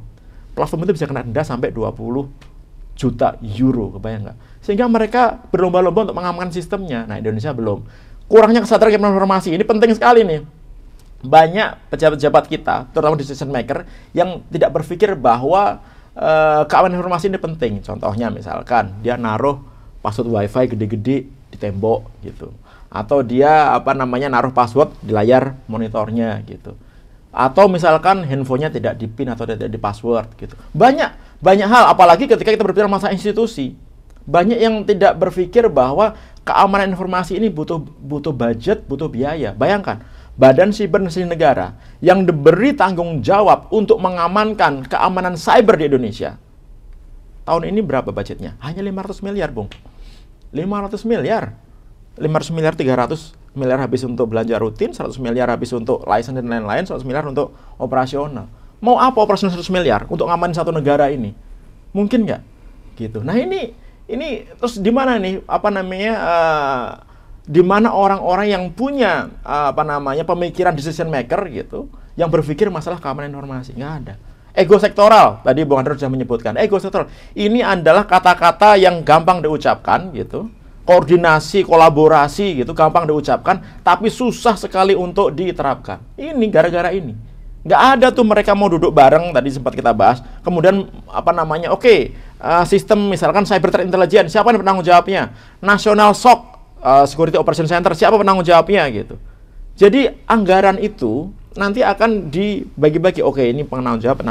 itu bisa kena denda sampai 20 juta euro, kebayang nggak? Sehingga mereka berlomba-lomba untuk mengamankan sistemnya. Nah, Indonesia belum. Kurangnya kesadaran informasi, ini penting sekali nih. Banyak pejabat-pejabat kita, terutama decision maker, yang tidak berpikir bahwa keamanan informasi ini penting. Contohnya misalkan, dia naruh password wifi gede-gede di tembok gitu. Atau dia naruh password di layar monitornya gitu. Atau misalkan handphonenya tidak di-pin atau tidak di-password gitu. Banyak hal, apalagi ketika kita berbicara masalah institusi. Banyak yang tidak berpikir bahwa keamanan informasi ini butuh budget, butuh biaya. Bayangkan, Badan Siber Negara yang diberi tanggung jawab untuk mengamankan keamanan cyber di Indonesia. Tahun ini berapa budgetnya? Hanya 500 miliar, Bung. 500 miliar. 500 miliar, 300 miliar habis untuk belanja rutin, 100 miliar habis untuk license dan lain-lain, 100 miliar untuk operasional. Mau apa operasional 100 miliar untuk ngamanin satu negara ini? Mungkin nggak? Gitu. Nah ini terus di mana nih di mana orang-orang yang punya pemikiran decision maker gitu, yang berpikir masalah keamanan informasi? Nggak ada. Ego sektoral, tadi Bung Andreas sudah menyebutkan. Ego sektoral ini adalah kata-kata yang gampang diucapkan gitu. Koordinasi, kolaborasi gitu gampang diucapkan, tapi susah sekali untuk diterapkan. Ini gara-gara ini. Nggak ada tuh mereka mau duduk bareng, tadi sempat kita bahas. Kemudian sistem misalkan cyber threat intelligence, siapa yang penanggung jawabnya? National SOC, Security Operation Center, siapa penanggung jawabnya gitu. Jadi anggaran itu nanti akan dibagi-bagi. Oke, ini penanggung jawab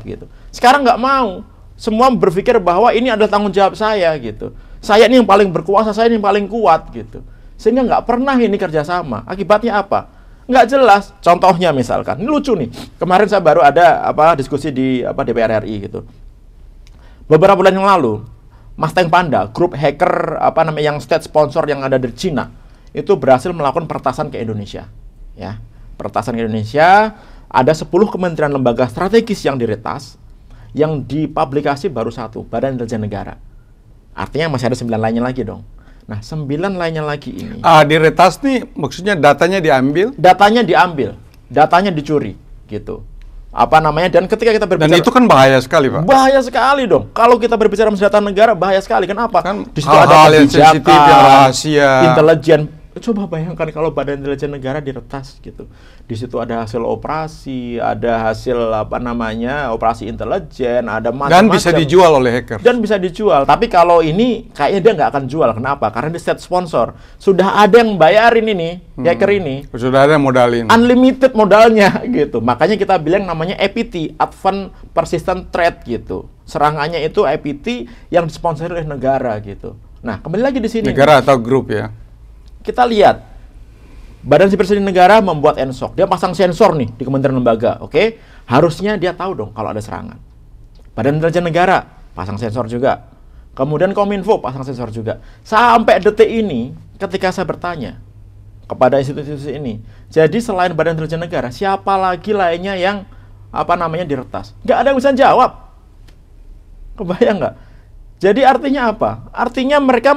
gitu. Sekarang nggak mau. Semua berpikir bahwa ini adalah tanggung jawab saya gitu. Saya ini yang paling berkuasa, saya ini yang paling kuat gitu. Sehingga nggak pernah ini kerjasama. Akibatnya apa? Nggak jelas. Contohnya misalkan, ini lucu nih. Kemarin saya baru ada diskusi di DPR RI gitu. Beberapa bulan yang lalu, Mustang Panda, grup hacker yang state sponsor yang ada di Cina, itu berhasil melakukan peretasan ke Indonesia. Ya, peretasan ke Indonesia, ada 10 kementerian lembaga strategis yang diretas, yang dipublikasi baru 1, Badan Intelijen Negara. Artinya masih ada 9 lainnya lagi dong. Nah, 9 lainnya lagi ini.
Diretas nih maksudnya datanya diambil?
Datanya diambil, datanya dicuri, gitu. Dan ketika kita berbicara...
Dan itu kan bahaya sekali, Pak.
Bahaya sekali dong. Kalau kita berbicara data negara, bahaya sekali. Kenapa?
Kan
di situ
hal-hal
ada
yang sensitif, yang rahasia.
Intelijen. Coba bayangkan kalau Badan Intelijen Negara diretas gitu. Di situ ada hasil operasi, ada hasil operasi intelijen, ada macam-macam.
Dan bisa dijual oleh hacker.
Dan bisa dijual. Tapi kalau ini kayaknya dia nggak akan jual. Kenapa? Karena di state sponsor. Sudah ada yang bayarin ini, hacker ini.
Sudah ada yang modalin.
Unlimited modalnya gitu. Makanya kita bilang namanya APT, Advanced Persistent Threat gitu. Serangannya itu APT yang disponsori oleh negara gitu. Nah, kembali lagi di sini.
Negara atau grup ya.
Kita lihat, Badan Siber Negara membuat NSOC. Dia pasang sensor nih di kementerian lembaga, oke? Harusnya dia tahu dong kalau ada serangan. Badan Intelijen Negara pasang sensor juga. Kemudian Kominfo pasang sensor juga. Sampai detik ini, ketika saya bertanya kepada institusi ini, jadi selain Badan Intelijen Negara, siapa lagi lainnya yang diretas? Nggak ada yang bisa jawab. Kebayang nggak? Jadi artinya apa? Artinya mereka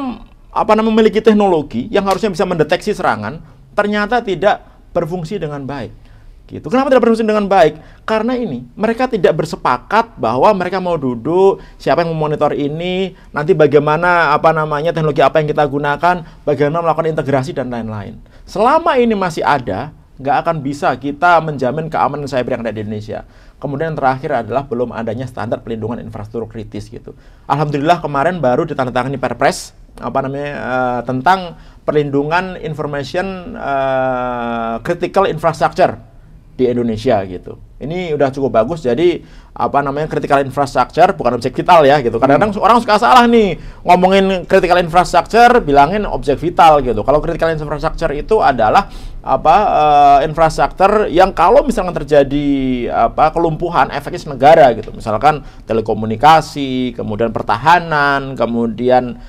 memiliki teknologi yang harusnya bisa mendeteksi serangan, ternyata tidak berfungsi dengan baik. Gitu. Kenapa tidak berfungsi dengan baik? Karena ini mereka tidak bersepakat bahwa mereka mau duduk, siapa yang memonitor ini, nanti bagaimana teknologi apa yang kita gunakan, bagaimana melakukan integrasi dan lain-lain. Selama ini masih ada, nggak akan bisa kita menjamin keamanan cyber yang ada di Indonesia. Kemudian yang terakhir adalah belum adanya standar pelindungan infrastruktur kritis gitu. Alhamdulillah kemarin baru ditandatangani Perpres tentang perlindungan information critical infrastructure di Indonesia gitu. Ini udah cukup bagus. Jadi critical infrastructure bukan objek vital ya gitu. Kadang-kadang orang suka salah nih ngomongin critical infrastructure bilangin objek vital gitu. Kalau critical infrastructure itu adalah infrastruktur yang kalau misalkan terjadi kelumpuhan efeknya negara gitu. Misalkan telekomunikasi, kemudian pertahanan, kemudian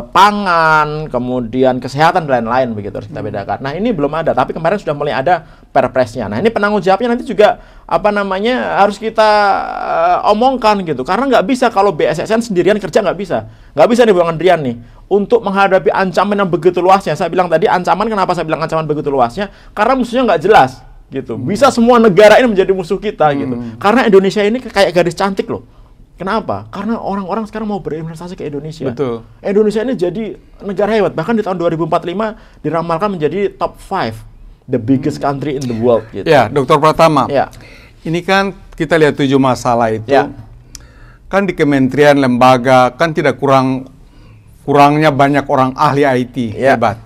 pangan, kemudian kesehatan dan lain-lain begitu harus kita bedakan. Nah, ini belum ada, tapi kemarin sudah mulai ada Perpresnya. Nah, ini penanggung jawabnya nanti juga harus kita omongkan gitu. Karena nggak bisa kalau BSSN sendirian kerja nggak bisa. Nggak bisa nih Bung Andrian nih untuk menghadapi ancaman yang begitu luasnya. Saya bilang tadi ancaman, kenapa saya bilang ancaman begitu luasnya? Karena musuhnya nggak jelas gitu. Bisa semua negara ini menjadi musuh kita gitu. Karena Indonesia ini kayak gadis cantik loh. Kenapa? Karena orang-orang sekarang mau berinvestasi ke Indonesia.
Betul.
Indonesia ini jadi negara hebat. Bahkan di tahun 2045 diramalkan menjadi top 5 the biggest country in the world. Gitu.
Ya, Dr. Pratama.
Ya.
Ini kan kita lihat 7 masalah itu.
Ya.
Kan di kementerian, lembaga, kan tidak kurang kurangnya banyak orang ahli IT
Ya.
hebat.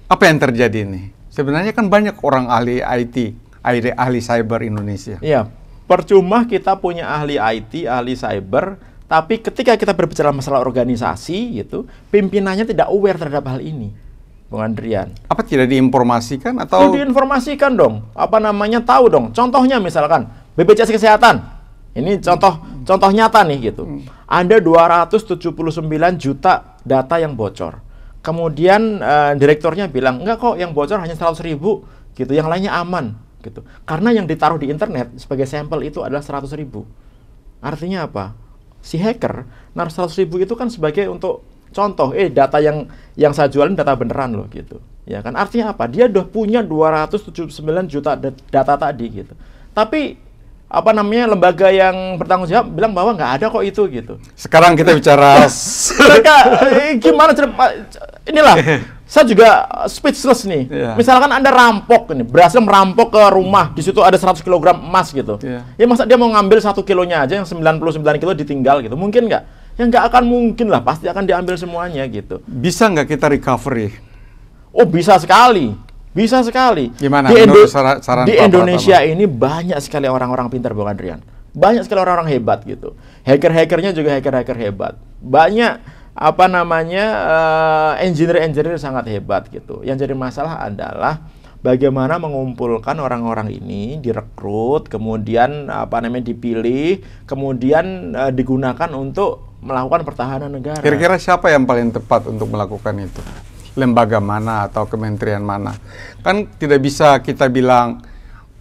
Apa yang terjadi nih? Sebenarnya kan banyak orang ahli IT, ahli cyber Indonesia.
Iya, percuma kita punya ahli IT, ahli cyber, tapi ketika kita berbicara masalah organisasi, gitu, pimpinannya tidak aware terhadap hal ini, Bung Andrian.
Apa tidak diinformasikan atau?
Diinformasikan dong, apa namanya, tahu dong. Contohnya misalkan BPJS Kesehatan, ini contoh nyata nih gitu. Ada 279 juta data yang bocor. Kemudian direkturnya bilang, enggak kok, yang bocor hanya 100.000 gitu, yang lainnya aman gitu. Karena yang ditaruh di internet sebagai sampel itu adalah 100.000. Artinya apa? Si hacker naruh 100.000 itu kan sebagai untuk contoh, data yang saya jualin data beneran loh gitu. Ya kan? Artinya apa? Dia udah punya 279 juta data tadi gitu. Tapi apa namanya, lembaga yang bertanggung jawab bilang bahwa nggak ada kok itu gitu.
Sekarang kita bicara
Mereka gimana inilah saya juga speechless nih.
Yeah.
Misalkan Anda rampok ini, berhasil merampok ke rumah, di situ ada 100 kg emas gitu.
Yeah.
Ya masa dia mau ngambil 1 kilonya aja, yang 99 kilo ditinggal gitu. Mungkin nggak? Ya nggak akan mungkin lah, pasti akan diambil semuanya gitu.
bisa nggak kita recovery?
Oh, bisa sekali. Bisa sekali.
Gimana
Di,
menurut saran
di
Pak
Indonesia
Pratama?
ini banyak sekali orang-orang pintar, Bung Adrian. Banyak sekali orang-orang hebat gitu. Hacker-hackernya juga hacker-hacker hebat. Banyak apa namanya engineer-engineer sangat hebat gitu. Yang jadi masalah adalah bagaimana mengumpulkan orang-orang ini, direkrut, kemudian apa namanya dipilih, kemudian digunakan untuk melakukan pertahanan negara.
Kira-kira siapa yang paling tepat untuk melakukan itu? Lembaga mana atau kementerian mana? Kan tidak bisa kita bilang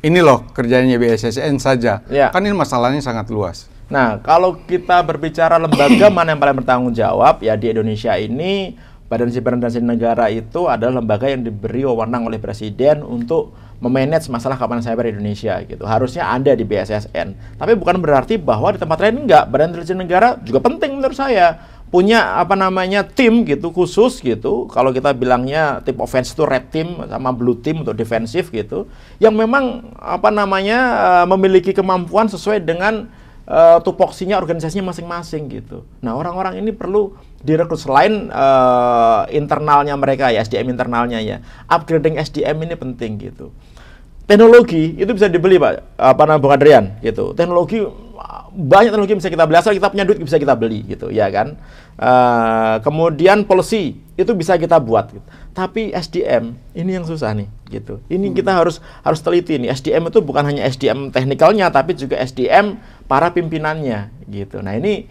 ini loh kerjanya BSSN saja.
Ya.
Kan ini masalahnya sangat luas.
Nah, kalau kita berbicara lembaga mana yang paling bertanggung jawab, ya di Indonesia ini Badan Siber dan Sandi Negara itu adalah lembaga yang diberi wewenang oleh Presiden untuk memanage masalah keamanan cyber Indonesia gitu. Harusnya ada di BSSN. Tapi bukan berarti bahwa di tempat lain enggak. Badan Intelijen Negara juga penting menurut saya. Punya apa namanya tim gitu khusus gitu. Kalau kita bilangnya tim offense itu red team sama blue team untuk defensif gitu. Yang memang apa namanya memiliki kemampuan sesuai dengan tupoksinya organisasinya masing-masing gitu. Nah, orang-orang ini perlu direkrut selain internalnya mereka ya, SDM internalnya ya. Upgrading SDM ini penting gitu. Teknologi itu bisa dibeli, Pak. Apa namanya, Bung Adrian gitu. Teknologi banyak teknologi bisa kita beli, asal kita punya duit bisa kita beli gitu, ya kan. Kemudian policy itu bisa kita buat gitu. Tapi SDM ini yang susah nih gitu. Ini kita harus teliti nih. SDM itu bukan hanya SDM teknikalnya, tapi juga SDM para pimpinannya gitu. Nah, ini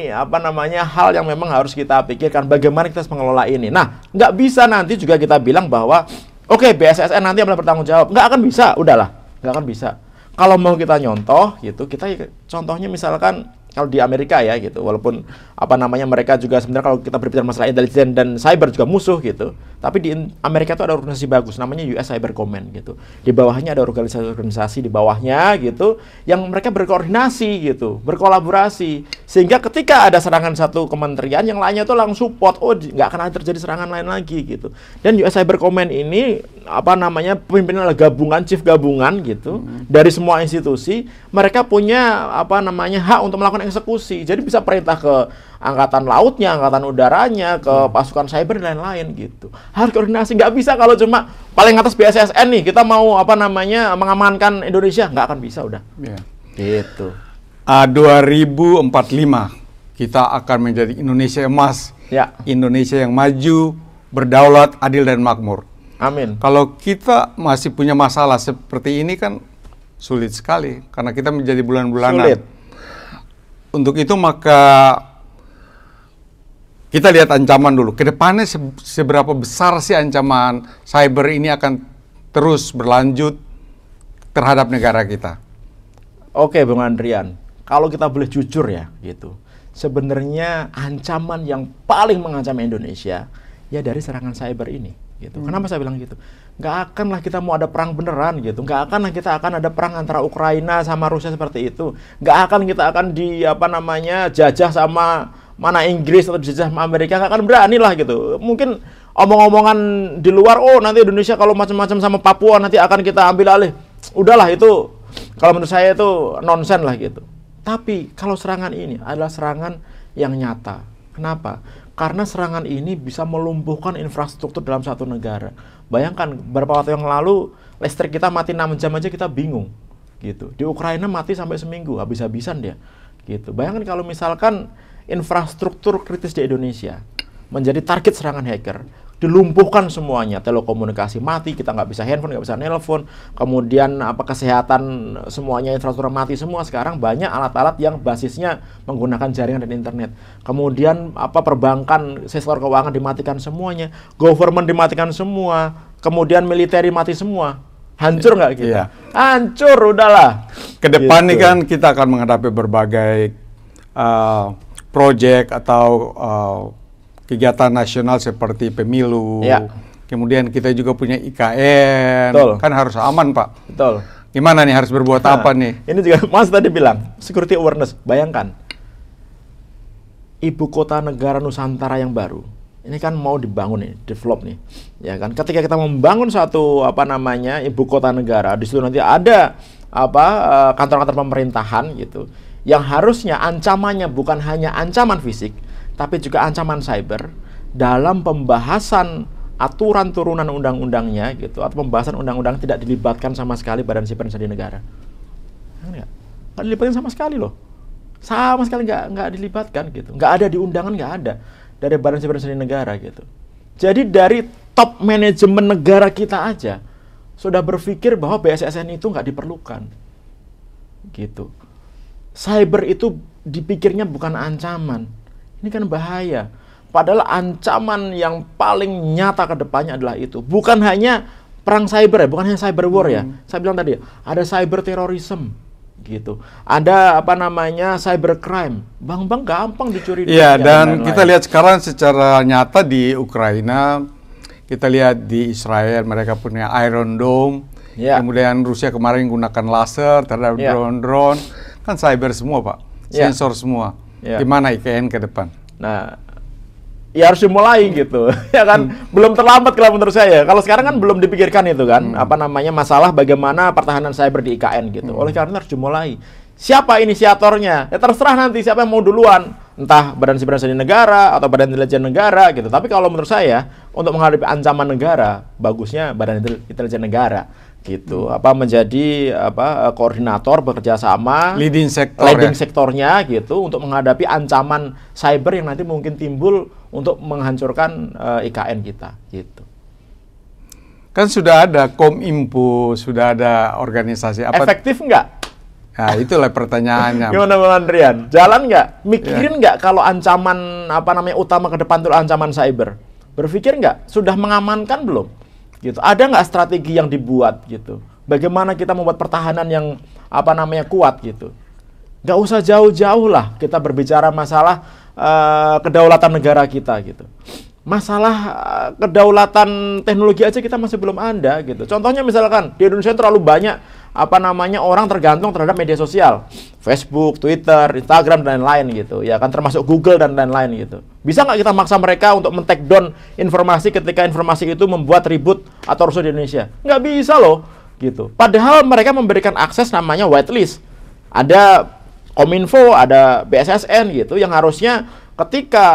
apa namanya hal yang memang harus kita pikirkan bagaimana kita mengelola ini. Nah, nggak bisa nanti juga kita bilang bahwa oke, BSSN nanti akan bertanggung jawab. Nggak akan bisa, udahlah, nggak akan bisa. Kalau mau kita nyontoh gitu, kita contohnya misalkan kalau di Amerika ya gitu, walaupun apa namanya mereka juga sebenarnya kalau kita berbicara masalah intelijen dan cyber juga musuh gitu, tapi di Amerika itu ada organisasi bagus namanya US Cyber Command gitu. Di bawahnya ada organisasi di bawahnya gitu yang mereka berkoordinasi gitu, berkolaborasi sehingga ketika ada serangan satu kementerian yang lainnya itu langsung support, oh nggak akan terjadi serangan lain lagi gitu. Dan US Cyber Command ini apa namanya pemimpinnya adalah gabungan, chief gabungan gitu dari semua institusi. Mereka punya apa namanya hak untuk melakukan eksekusi. Jadi bisa perintah ke angkatan lautnya, angkatan udaranya, ke pasukan cyber dan lain-lain gitu. Harus koordinasi, nggak bisa kalau cuma paling atas BSSN nih kita mau apa namanya mengamankan Indonesia, nggak akan bisa udah.
Yeah.
Gitu.
2045 kita akan menjadi Indonesia emas.
Ya.
Indonesia yang maju, berdaulat, adil dan makmur.
Amin.
Kalau kita masih punya masalah seperti ini kan sulit sekali karena kita menjadi bulan-bulanan.
Sulit.
Untuk itu maka kita lihat ancaman dulu. Kedepannya seberapa besar sih ancaman cyber ini akan terus berlanjut terhadap negara kita?
Oke, Bung Andrian. Kalau kita boleh jujur ya, gitu. Sebenarnya ancaman yang paling mengancam Indonesia ya dari serangan cyber ini, gitu. Kenapa saya bilang gitu? Nggak akanlah kita mau ada perang beneran, gitu. Nggak akanlah kita akan ada perang antara Ukraina sama Rusia seperti itu. Nggak akan kita akan di apa namanya jajah sama mana Inggris atau dijajah sama Amerika. Nggak akan berani lah gitu. Mungkin omong-omongan di luar, oh nanti Indonesia kalau macam-macam sama Papua nanti akan kita ambil alih. Udahlah itu, kalau menurut saya itu nonsen lah gitu. Tapi kalau serangan ini adalah serangan yang nyata, Kenapa? Karena serangan ini bisa melumpuhkan infrastruktur dalam satu negara. Bayangkan beberapa waktu yang lalu listrik kita mati 6 jam aja kita bingung. Gitu. Di Ukraina mati sampai seminggu, habis-habisan dia. Gitu. Bayangkan kalau misalkan infrastruktur kritis di Indonesia menjadi target serangan hacker, dilumpuhkan semuanya, telekomunikasi mati, kita nggak bisa handphone, nggak bisa nelpon, kemudian kesehatan semuanya infrastruktur mati semua. Sekarang banyak alat-alat yang basisnya menggunakan jaringan dan internet. Kemudian perbankan, sektor keuangan dimatikan semuanya, government dimatikan semua, kemudian militer mati semua. Hancur nggak kita? Iya. Hancur, udahlah.
Kedepan nih kan kita akan menghadapi berbagai proyek atau kegiatan nasional seperti pemilu. Ya. Kemudian kita juga punya IKN. Betul. Kan harus aman, Pak.
Betul.
Gimana nih, harus berbuat apa nih?
Ini juga Mas tadi bilang, security awareness. Bayangkan, ibu kota negara Nusantara yang baru. Ini kan mau dibangun nih, develop nih, ya kan. Ketika kita membangun suatu ibu kota negara, di situ nanti ada kantor-kantor pemerintahan gitu, yang harusnya ancamannya bukan hanya ancaman fisik, tapi juga ancaman cyber dalam pembahasan aturan turunan undang-undangnya gitu, atau pembahasan undang-undang tidak dilibatkan sama sekali Badan Siber Insani Negara. Nggak dilibatkan sama sekali loh, sama sekali nggak dilibatkan gitu, nggak ada di undangan, nggak ada dari Badan Siber Insani Negara gitu. Jadi dari top manajemen negara kita aja sudah berpikir bahwa BSSN itu nggak diperlukan, gitu. Cyber itu dipikirnya bukan ancaman, ini kan bahaya. Padahal ancaman yang paling nyata ke depannya adalah itu. Bukan hanya perang cyber ya, bukan hanya cyber war ya. Saya bilang tadi, ada cyber terrorism. Gitu. Ada cyber crime. Bank-bank gampang dicuri.
Iya, dan kita lihat sekarang secara nyata di Ukraina, kita lihat di Israel mereka punya Iron Dome. Ya. Kemudian Rusia kemarin menggunakan laser terhadap drone-drone. Kan cyber semua, Pak. Sensor semua. Ya. Gimana IKN ke depan?
Nah, ya harus dimulai gitu. Ya kan, belum terlambat kalau menurut saya. Kalau sekarang kan belum dipikirkan itu kan, masalah bagaimana pertahanan cyber di IKN gitu. Oleh karena harus dimulai. Siapa inisiatornya? Ya terserah nanti siapa yang mau duluan. Entah Badan Siber Insani Negara atau Badan Intelijen Negara gitu. Tapi kalau menurut saya, untuk menghadapi ancaman negara, bagusnya Badan Intelijen Negara gitu. Menjadi koordinator, bekerja sama, leading sektornya gitu, untuk menghadapi ancaman cyber yang nanti mungkin timbul untuk menghancurkan IKN kita gitu.
Kan sudah ada Kominfo, sudah ada organisasi apa?
Efektif nggak?
Nah, itulah pertanyaannya.
Gimana Bang Andrian? Jalan nggak? Mikirin nggak kalau ancaman utama ke depan itu ancaman cyber? Berpikir nggak? Sudah mengamankan belum? Gitu. Ada nggak strategi yang dibuat gitu? Bagaimana kita membuat pertahanan yang kuat gitu? Nggak usah jauh-jauh lah kita berbicara masalah kedaulatan negara kita gitu. Masalah kedaulatan teknologi aja kita masih belum ada gitu. Contohnya misalkan di Indonesia terlalu banyak orang tergantung terhadap media sosial, Facebook, Twitter, Instagram dan lain-lain gitu. Ya kan, termasuk Google dan lain-lain gitu. Bisa nggak kita maksa mereka untuk men-take down informasi ketika informasi itu membuat ribut atau rusuh di Indonesia? Nggak bisa loh gitu. Padahal mereka memberikan akses namanya whitelist. Ada Kominfo, ada BSSN gitu, yang harusnya ketika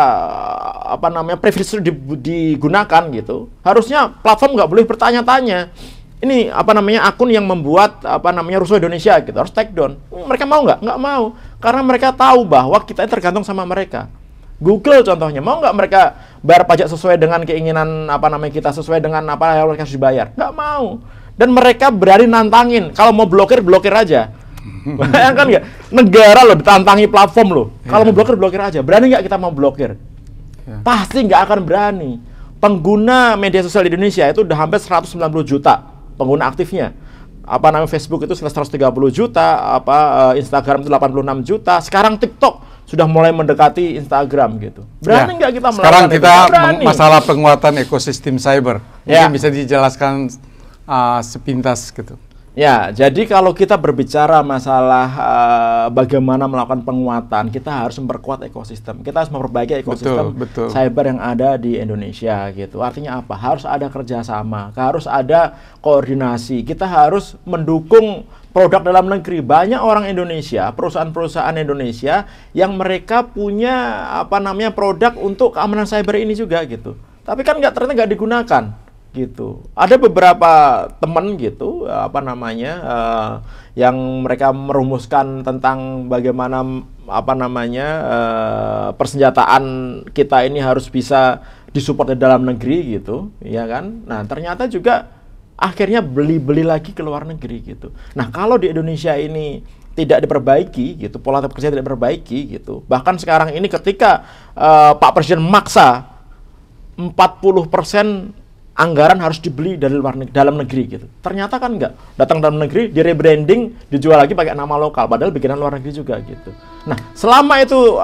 privilege itu digunakan gitu, harusnya platform nggak boleh bertanya-tanya. Ini akun yang membuat rusuh Indonesia gitu, harus take down. Mereka mau nggak? Nggak mau, karena mereka tahu bahwa kita tergantung sama mereka. Google contohnya, mau nggak mereka bayar pajak sesuai dengan keinginan kita, sesuai dengan apa yang mereka harus dibayar? Nggak mau. Dan mereka berani nantangin, kalau mau blokir aja. Bayangkan nggak? Negara loh ditantangi platform loh. Kalau mau blokir aja. Berani nggak kita mau blokir? Pasti nggak akan berani. Pengguna media sosial di Indonesia itu udah hampir 190 juta pengguna aktifnya. Facebook itu sekitar 130 juta, Instagram itu 86 juta. Sekarang TikTok sudah mulai mendekati Instagram gitu. Berani nggak kita melakukan?
Sekarang kita masalah penguatan ekosistem cyber. Mungkin bisa dijelaskan sepintas gitu.
Ya, jadi kalau kita berbicara masalah bagaimana melakukan penguatan, kita harus memperkuat ekosistem. Kita harus memperbaiki ekosistem cyber yang ada di Indonesia gitu. Artinya apa? Harus ada kerjasama, harus ada koordinasi. Kita harus mendukung produk dalam negeri. Banyak orang Indonesia, perusahaan-perusahaan Indonesia yang mereka punya produk untuk keamanan cyber ini juga gitu. Tapi kan ternyata nggak digunakan gitu. Ada beberapa teman gitu yang mereka merumuskan tentang bagaimana persenjataan kita ini harus bisa disupport di dalam negeri gitu, ya kan? Nah, ternyata juga akhirnya beli lagi ke luar negeri gitu. Nah, kalau di Indonesia ini tidak diperbaiki gitu, pola kerja tidak diperbaiki gitu. Bahkan sekarang ini ketika Pak Presiden maksa 40% anggaran harus dibeli dari dalam negeri gitu. Ternyata kan enggak. Datang dalam negeri, di rebranding, dijual lagi pakai nama lokal, padahal bikinan luar negeri juga gitu. Nah, selama itu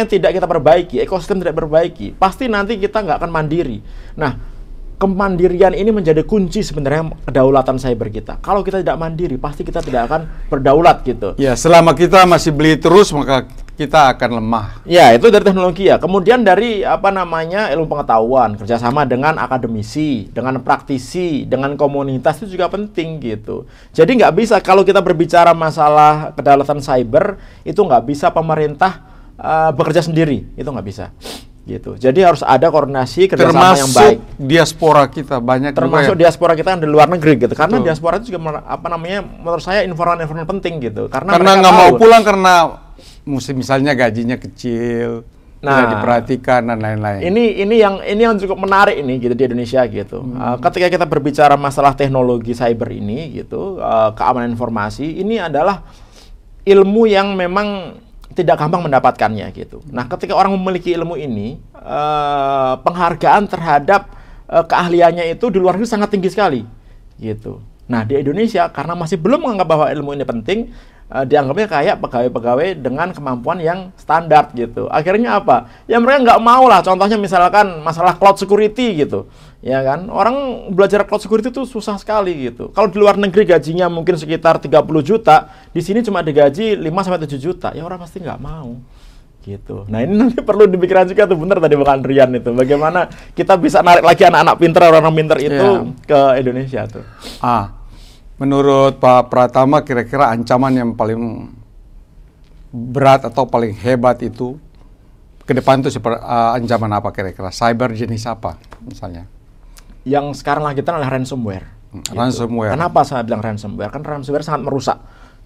tidak kita perbaiki, ekosistem tidak perbaiki, pasti nanti kita nggak akan mandiri. Nah, kemandirian ini menjadi kunci sebenarnya kedaulatan cyber kita. Kalau kita tidak mandiri, pasti kita tidak akan berdaulat gitu.
Ya, selama kita masih beli terus, maka kita akan lemah.
Ya, itu dari teknologi ya. Kemudian dari ilmu pengetahuan, kerjasama dengan akademisi, dengan praktisi, dengan komunitas itu juga penting gitu. Jadi nggak bisa kalau kita berbicara masalah kedaulatan cyber, itu nggak bisa pemerintah bekerja sendiri, itu nggak bisa. Gitu. Jadi harus ada koordinasi kerjasama yang baik.
Diaspora kita banyak.
Termasuk diaspora kita yang di luar negeri gitu. Karena diaspora itu juga menurut saya informasi penting gitu. Karena
nggak mau pulang karena misalnya gajinya kecil, tidak diperhatikan dan lain-lain.
Ini yang cukup menarik ini gitu di Indonesia gitu. Ketika kita berbicara masalah teknologi cyber ini gitu, keamanan informasi ini adalah ilmu yang memang tidak gampang mendapatkannya gitu. Nah, ketika orang memiliki ilmu ini, penghargaan terhadap keahliannya itu di luar negeri sangat tinggi sekali gitu. Nah, di Indonesia karena masih belum menganggap bahwa ilmu ini penting, dianggapnya kayak pegawai-pegawai dengan kemampuan yang standar gitu. Akhirnya apa? Ya mereka nggak mau lah. Contohnya misalkan masalah cloud security gitu. Ya kan? Orang belajar cloud security itu susah sekali gitu. Kalau di luar negeri gajinya mungkin sekitar 30 juta, di sini cuma digaji 5-7 juta. Ya orang pasti nggak mau. Gitu. Nah, ini nanti perlu dipikirkan juga tuh, bener tadi bukan Rian itu. Bagaimana kita bisa narik lagi anak-anak pinter, orang-orang pinter itu ke Indonesia tuh.
Menurut Pak Pratama, kira-kira ancaman yang paling berat atau paling hebat itu ke depan itu ancaman apa kira-kira? Cyber jenis apa misalnya?
Yang sekarang lagi adalah ransomware.
Ransomware.
Kenapa saya bilang ransomware? Kan ransomware sangat merusak.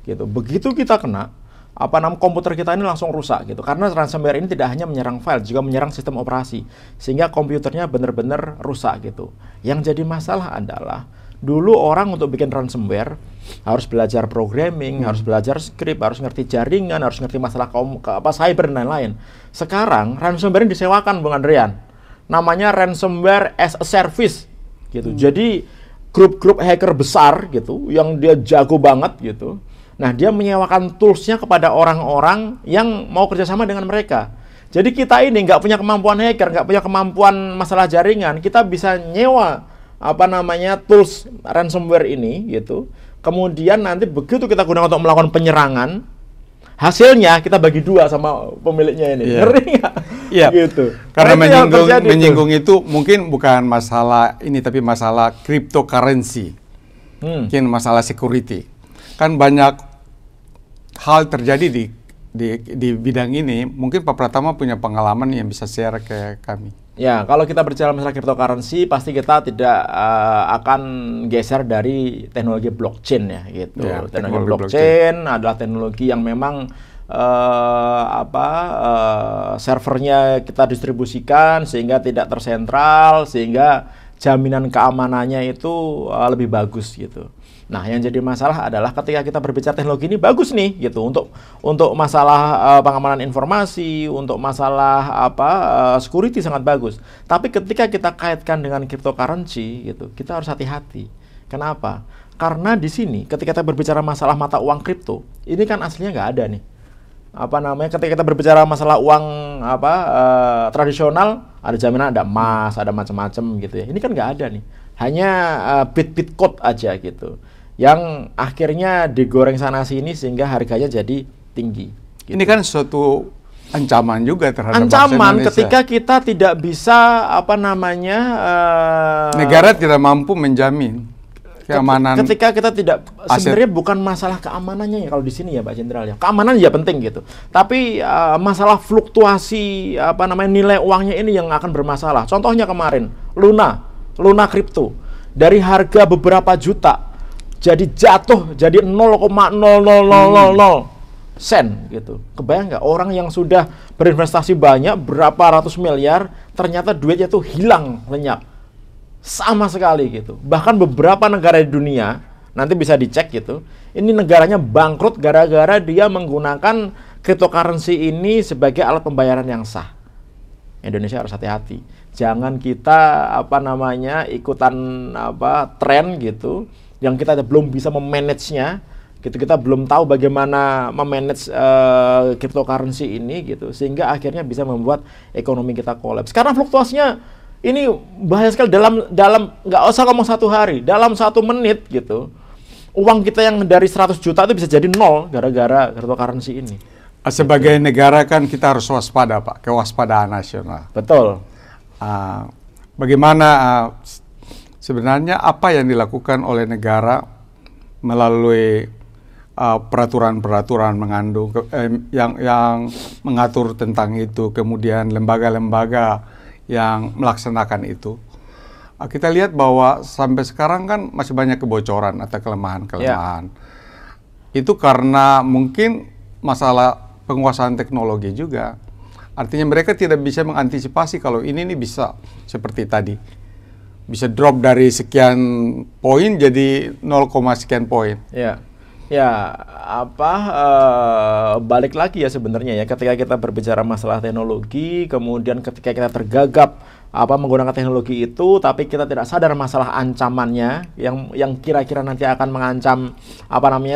Gitu. Begitu kita kena, komputer kita ini langsung rusak gitu. Karena ransomware ini tidak hanya menyerang file, juga menyerang sistem operasi, sehingga komputernya benar-benar rusak gitu. Yang jadi masalah adalah dulu orang untuk bikin ransomware harus belajar programming, harus belajar script, harus ngerti jaringan, harus ngerti masalah cyber dan lain-lain. Sekarang ransomware ini disewakan, Bung Andrian. Namanya ransomware as a service gitu. Jadi grup-grup hacker besar gitu yang dia jago banget gitu. Nah, dia menyewakan toolsnya kepada orang-orang yang mau kerjasama dengan mereka. Jadi kita ini nggak punya kemampuan hacker, nggak punya kemampuan masalah jaringan, kita bisa nyewa tools ransomware ini gitu. Kemudian nanti begitu kita gunakan untuk melakukan penyerangan, hasilnya kita bagi dua sama pemiliknya ini. Ngeri nggak?
Iya.
Gitu.
Karena menyinggung itu mungkin bukan masalah ini, tapi masalah cryptocurrency. Mungkin masalah security. Kan banyak hal terjadi di bidang ini. Mungkin Pak Pratama punya pengalaman yang bisa share ke kami.
Ya, kalau kita berbicara masalah cryptocurrency, pasti kita tidak akan geser dari teknologi blockchain ya, gitu. Ya, teknologi blockchain adalah teknologi yang memang servernya kita distribusikan sehingga tidak tersentral, sehingga jaminan keamanannya itu lebih bagus gitu. Nah, yang jadi masalah adalah ketika kita berbicara teknologi ini bagus nih gitu untuk masalah pengamanan informasi, untuk masalah security sangat bagus. Tapi ketika kita kaitkan dengan cryptocurrency gitu, kita harus hati-hati. Kenapa? Karena di sini ketika kita berbicara masalah mata uang kripto, ini kan aslinya nggak ada nih. Ketika kita berbicara masalah uang tradisional, ada jaminan, ada emas, ada macam-macam gitu ya. Ini kan nggak ada nih. Hanya bit code aja gitu, yang akhirnya digoreng sana sini sehingga harganya jadi tinggi. Gitu.
Ini kan suatu ancaman juga terhadap
ancaman ketika kita tidak bisa
negara tidak mampu menjamin. keamanan.
Ketika kita tidak, sebenarnya bukan masalah keamanannya ya kalau di sini ya Pak Jenderal ya. Keamanan ya penting gitu. Tapi masalah fluktuasi nilai uangnya ini yang akan bermasalah. Contohnya kemarin Luna kripto dari harga beberapa juta jadi jatuh jadi 0,00000 sen gitu. Kebayang nggak orang yang sudah berinvestasi banyak berapa ratus miliar ternyata duitnya tuh hilang lenyap sama sekali gitu. Bahkan beberapa negara di dunia nanti bisa dicek gitu. Ini negaranya bangkrut gara-gara dia menggunakan cryptocurrency ini sebagai alat pembayaran yang sah. Indonesia harus hati-hati. Jangan kita ikutan tren gitu yang kita belum bisa memanage-nya. Gitu, kita belum tahu bagaimana memanage cryptocurrency ini gitu sehingga akhirnya bisa membuat ekonomi kita kolaps. Karena fluktuasinya ini bahaya sekali dalam nggak usah ngomong 1 hari, dalam 1 menit gitu. Uang kita yang dari 100 juta itu bisa jadi 0 gara-gara cryptocurrency ini.
Sebagai negara kan kita harus waspada, Pak, kewaspadaan nasional.
Betul.
Bagaimana sebenarnya apa yang dilakukan oleh negara melalui peraturan-peraturan mengandung yang mengatur tentang itu, kemudian lembaga-lembaga yang melaksanakan itu. Kita lihat bahwa sampai sekarang kan masih banyak kebocoran atau kelemahan-kelemahan. Itu karena mungkin masalah penguasaan teknologi juga. Artinya mereka tidak bisa mengantisipasi kalau ini bisa seperti tadi. Bisa drop dari sekian poin jadi 0, sekian poin.
Balik lagi ya sebenarnya ya ketika kita berbicara masalah teknologi, kemudian ketika kita tergagap menggunakan teknologi itu, tapi kita tidak sadar masalah ancamannya yang kira-kira nanti akan mengancam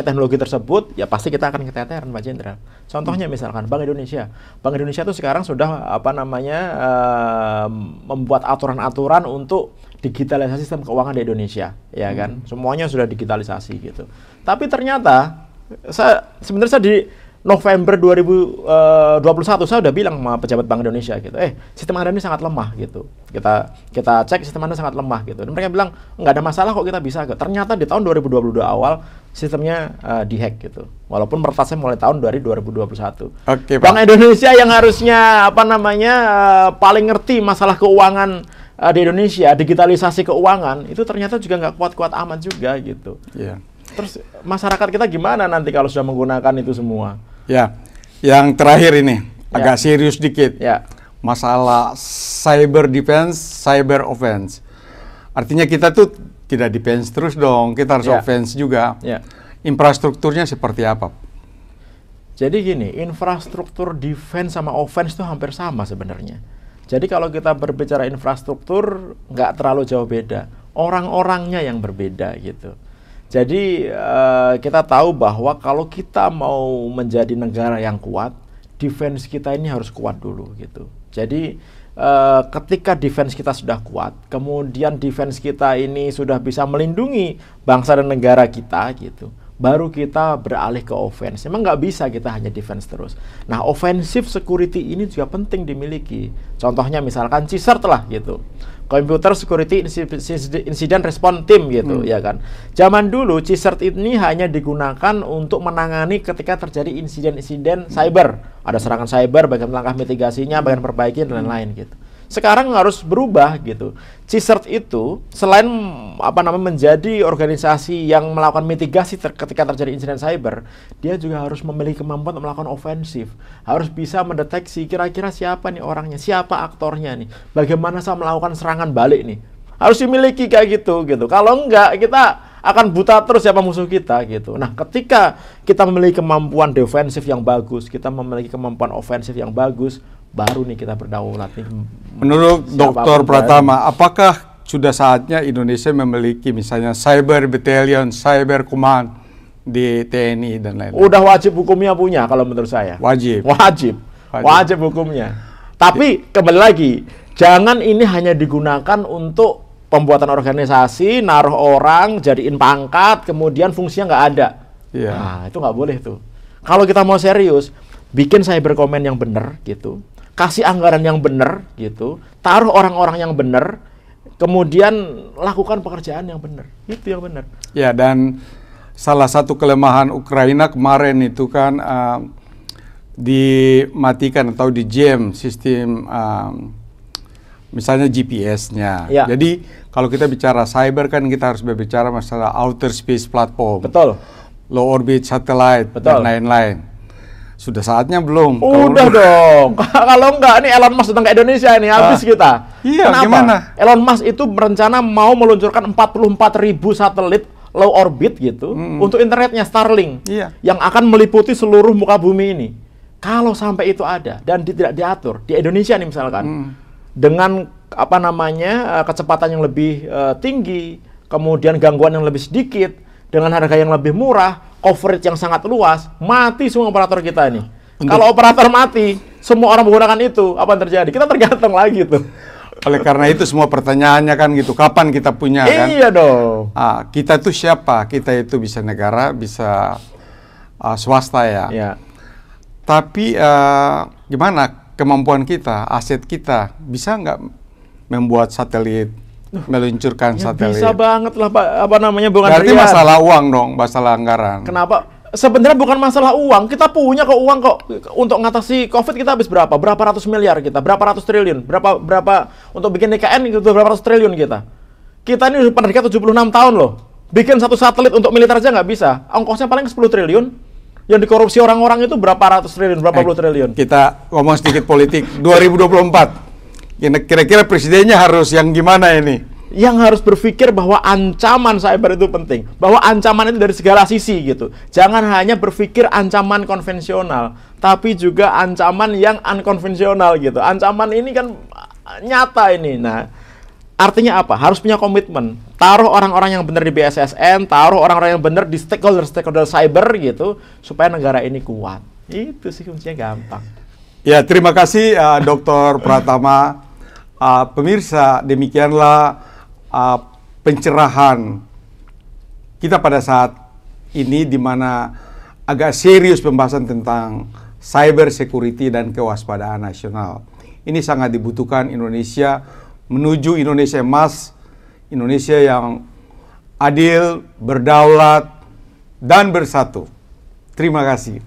teknologi tersebut, ya pasti kita akan keteteran, Pak Jenderal. Contohnya misalkan Bank Indonesia itu sekarang sudah membuat aturan-aturan untuk digitalisasi sistem keuangan di Indonesia, ya kan? Semuanya sudah digitalisasi gitu. Tapi ternyata sebenarnya di November 2021 saya udah bilang sama pejabat Bank Indonesia gitu, sistem Anda ini sangat lemah gitu. Kita cek sistem Anda sangat lemah gitu. Dan mereka bilang nggak ada masalah kok, kita bisa. Ternyata di tahun 2022 awal sistemnya dihack gitu. Walaupun meretasnya mulai tahun 2021.
Oke, Pak.
Bank Indonesia yang harusnya paling ngerti masalah keuangan di Indonesia, digitalisasi keuangan itu ternyata juga nggak kuat-kuat amat juga gitu.
Yeah.
Terus masyarakat kita gimana nanti kalau sudah menggunakan itu semua?
Ya, yang terakhir ini agak serius dikit.
Ya.
Masalah cyber defense, cyber offense. Artinya kita tuh tidak defense terus dong, kita harus offense juga.
Ya.
Infrastrukturnya seperti apa?
Jadi gini, infrastruktur defense sama offense itu hampir sama sebenarnya. Jadi kalau kita berbicara infrastruktur, nggak terlalu jauh beda. Orang-orangnya yang berbeda gitu. Jadi kita tahu bahwa kalau kita mau menjadi negara yang kuat, defense kita ini harus kuat dulu gitu. Jadi ketika defense kita sudah kuat, kemudian defense kita ini sudah bisa melindungi bangsa dan negara kita gitu, baru kita beralih ke offense. Memang nggak bisa kita hanya defense terus. Nah, offensive security ini juga penting dimiliki. Contohnya misalkan CSIRT lah gitu. Computer Security Incident Response Team gitu, ya kan. Zaman dulu CSIRT ini hanya digunakan untuk menangani ketika terjadi insiden-insiden cyber. Ada serangan cyber, bagian langkah mitigasinya, bagian perbaiki dan lain-lain gitu. Sekarang harus berubah gitu. CSIRT itu selain menjadi organisasi yang melakukan mitigasi ketika terjadi insiden cyber, dia juga harus memiliki kemampuan untuk melakukan ofensif. Harus bisa mendeteksi kira-kira siapa nih orangnya, siapa aktornya nih, bagaimana saya melakukan serangan balik nih. Harus dimiliki kayak gitu. Kalau enggak, kita akan buta terus siapa musuh kita gitu. Nah, ketika kita memiliki kemampuan defensif yang bagus, kita memiliki kemampuan ofensif yang bagus, baru nih kita berdaulat nih.
Menurut Dr. Pratama, apakah sudah saatnya Indonesia memiliki misalnya cyber battalion, cyber command di TNI dan lain-lain?
Udah wajib hukumnya punya kalau menurut saya. Wajib hukumnya. Tapi kembali lagi, jangan ini hanya digunakan untuk pembuatan organisasi, naruh orang, jadiin pangkat, kemudian fungsinya nggak ada.
Yeah.
Nah, itu nggak boleh tuh. Kalau kita mau serius, bikin cyber command yang benar gitu, kasih anggaran yang benar gitu, taruh orang-orang yang benar, Kemudian lakukan pekerjaan yang benar. Itu yang benar.
Ya, dan salah satu kelemahan Ukraina kemarin itu kan dimatikan atau di-jam sistem misalnya GPS-nya.
Ya.
Jadi kalau kita bicara cyber kan kita harus berbicara masalah outer space platform.
Betul.
Low orbit satellite
Betul.
dan lain-lain. Sudah saatnya belum?
Udah dong. Kalau enggak, ini Elon Musk datang ke Indonesia ini habis kita.
Iya,
kenapa?
gimana?
Elon Musk itu berencana mau meluncurkan 44.000 satelit low orbit gitu untuk internetnya Starlink yang akan meliputi seluruh muka bumi ini. Kalau sampai itu ada dan tidak diatur di Indonesia nih misalkan dengan apa namanya kecepatan yang lebih tinggi, kemudian gangguan yang lebih sedikit, dengan harga yang lebih murah, coverage yang sangat luas, mati semua operator kita ini. Kalau operator mati, semua orang menggunakan itu, apa yang terjadi? Kita tergantung lagi tuh.
Oleh karena itu semua pertanyaannya kan gitu, kapan kita punya kan?
Iya dong.
Kita itu siapa? Kita itu bisa negara, bisa swasta ya.
Iya.
Tapi gimana kemampuan kita, aset kita, bisa nggak membuat satelit, meluncurkan satelit?
Bisa banget lah Pak, apa namanya, bukan
berarti masalah uang dong, masalah anggaran.
Kenapa? Sebenarnya bukan masalah uang, kita punya kok uang kok. Untuk ngatasi COVID kita habis berapa? Berapa ratus miliar kita? Berapa ratus triliun? Berapa untuk bikin IKN itu berapa ratus triliun kita? Kita ini pernah nikah 76 tahun loh. Bikin satu satelit untuk militer aja nggak bisa. Ongkosnya paling 10 triliun. Yang dikorupsi orang-orang itu berapa ratus triliun, berapa puluh triliun.
Kita ngomong sedikit politik 2024. Kira-kira presidennya harus yang gimana ini?
Yang harus berpikir bahwa ancaman cyber itu penting, bahwa ancaman itu dari segala sisi gitu. Jangan hanya berpikir ancaman konvensional, tapi juga ancaman yang unkonvensional gitu. Ancaman ini kan nyata ini. Nah, artinya apa? Harus punya komitmen. Taruh orang-orang yang benar di BSSN, taruh orang-orang yang benar di stakeholder cyber gitu, supaya negara ini kuat. Itu sih kuncinya, gampang.
Ya, terima kasih Dr. Pratama. Pemirsa, demikianlah pencerahan kita pada saat ini di mana agak serius pembahasan tentang cyber security dan kewaspadaan nasional. Ini sangat dibutuhkan Indonesia menuju Indonesia emas, Indonesia yang adil, berdaulat, dan bersatu. Terima kasih.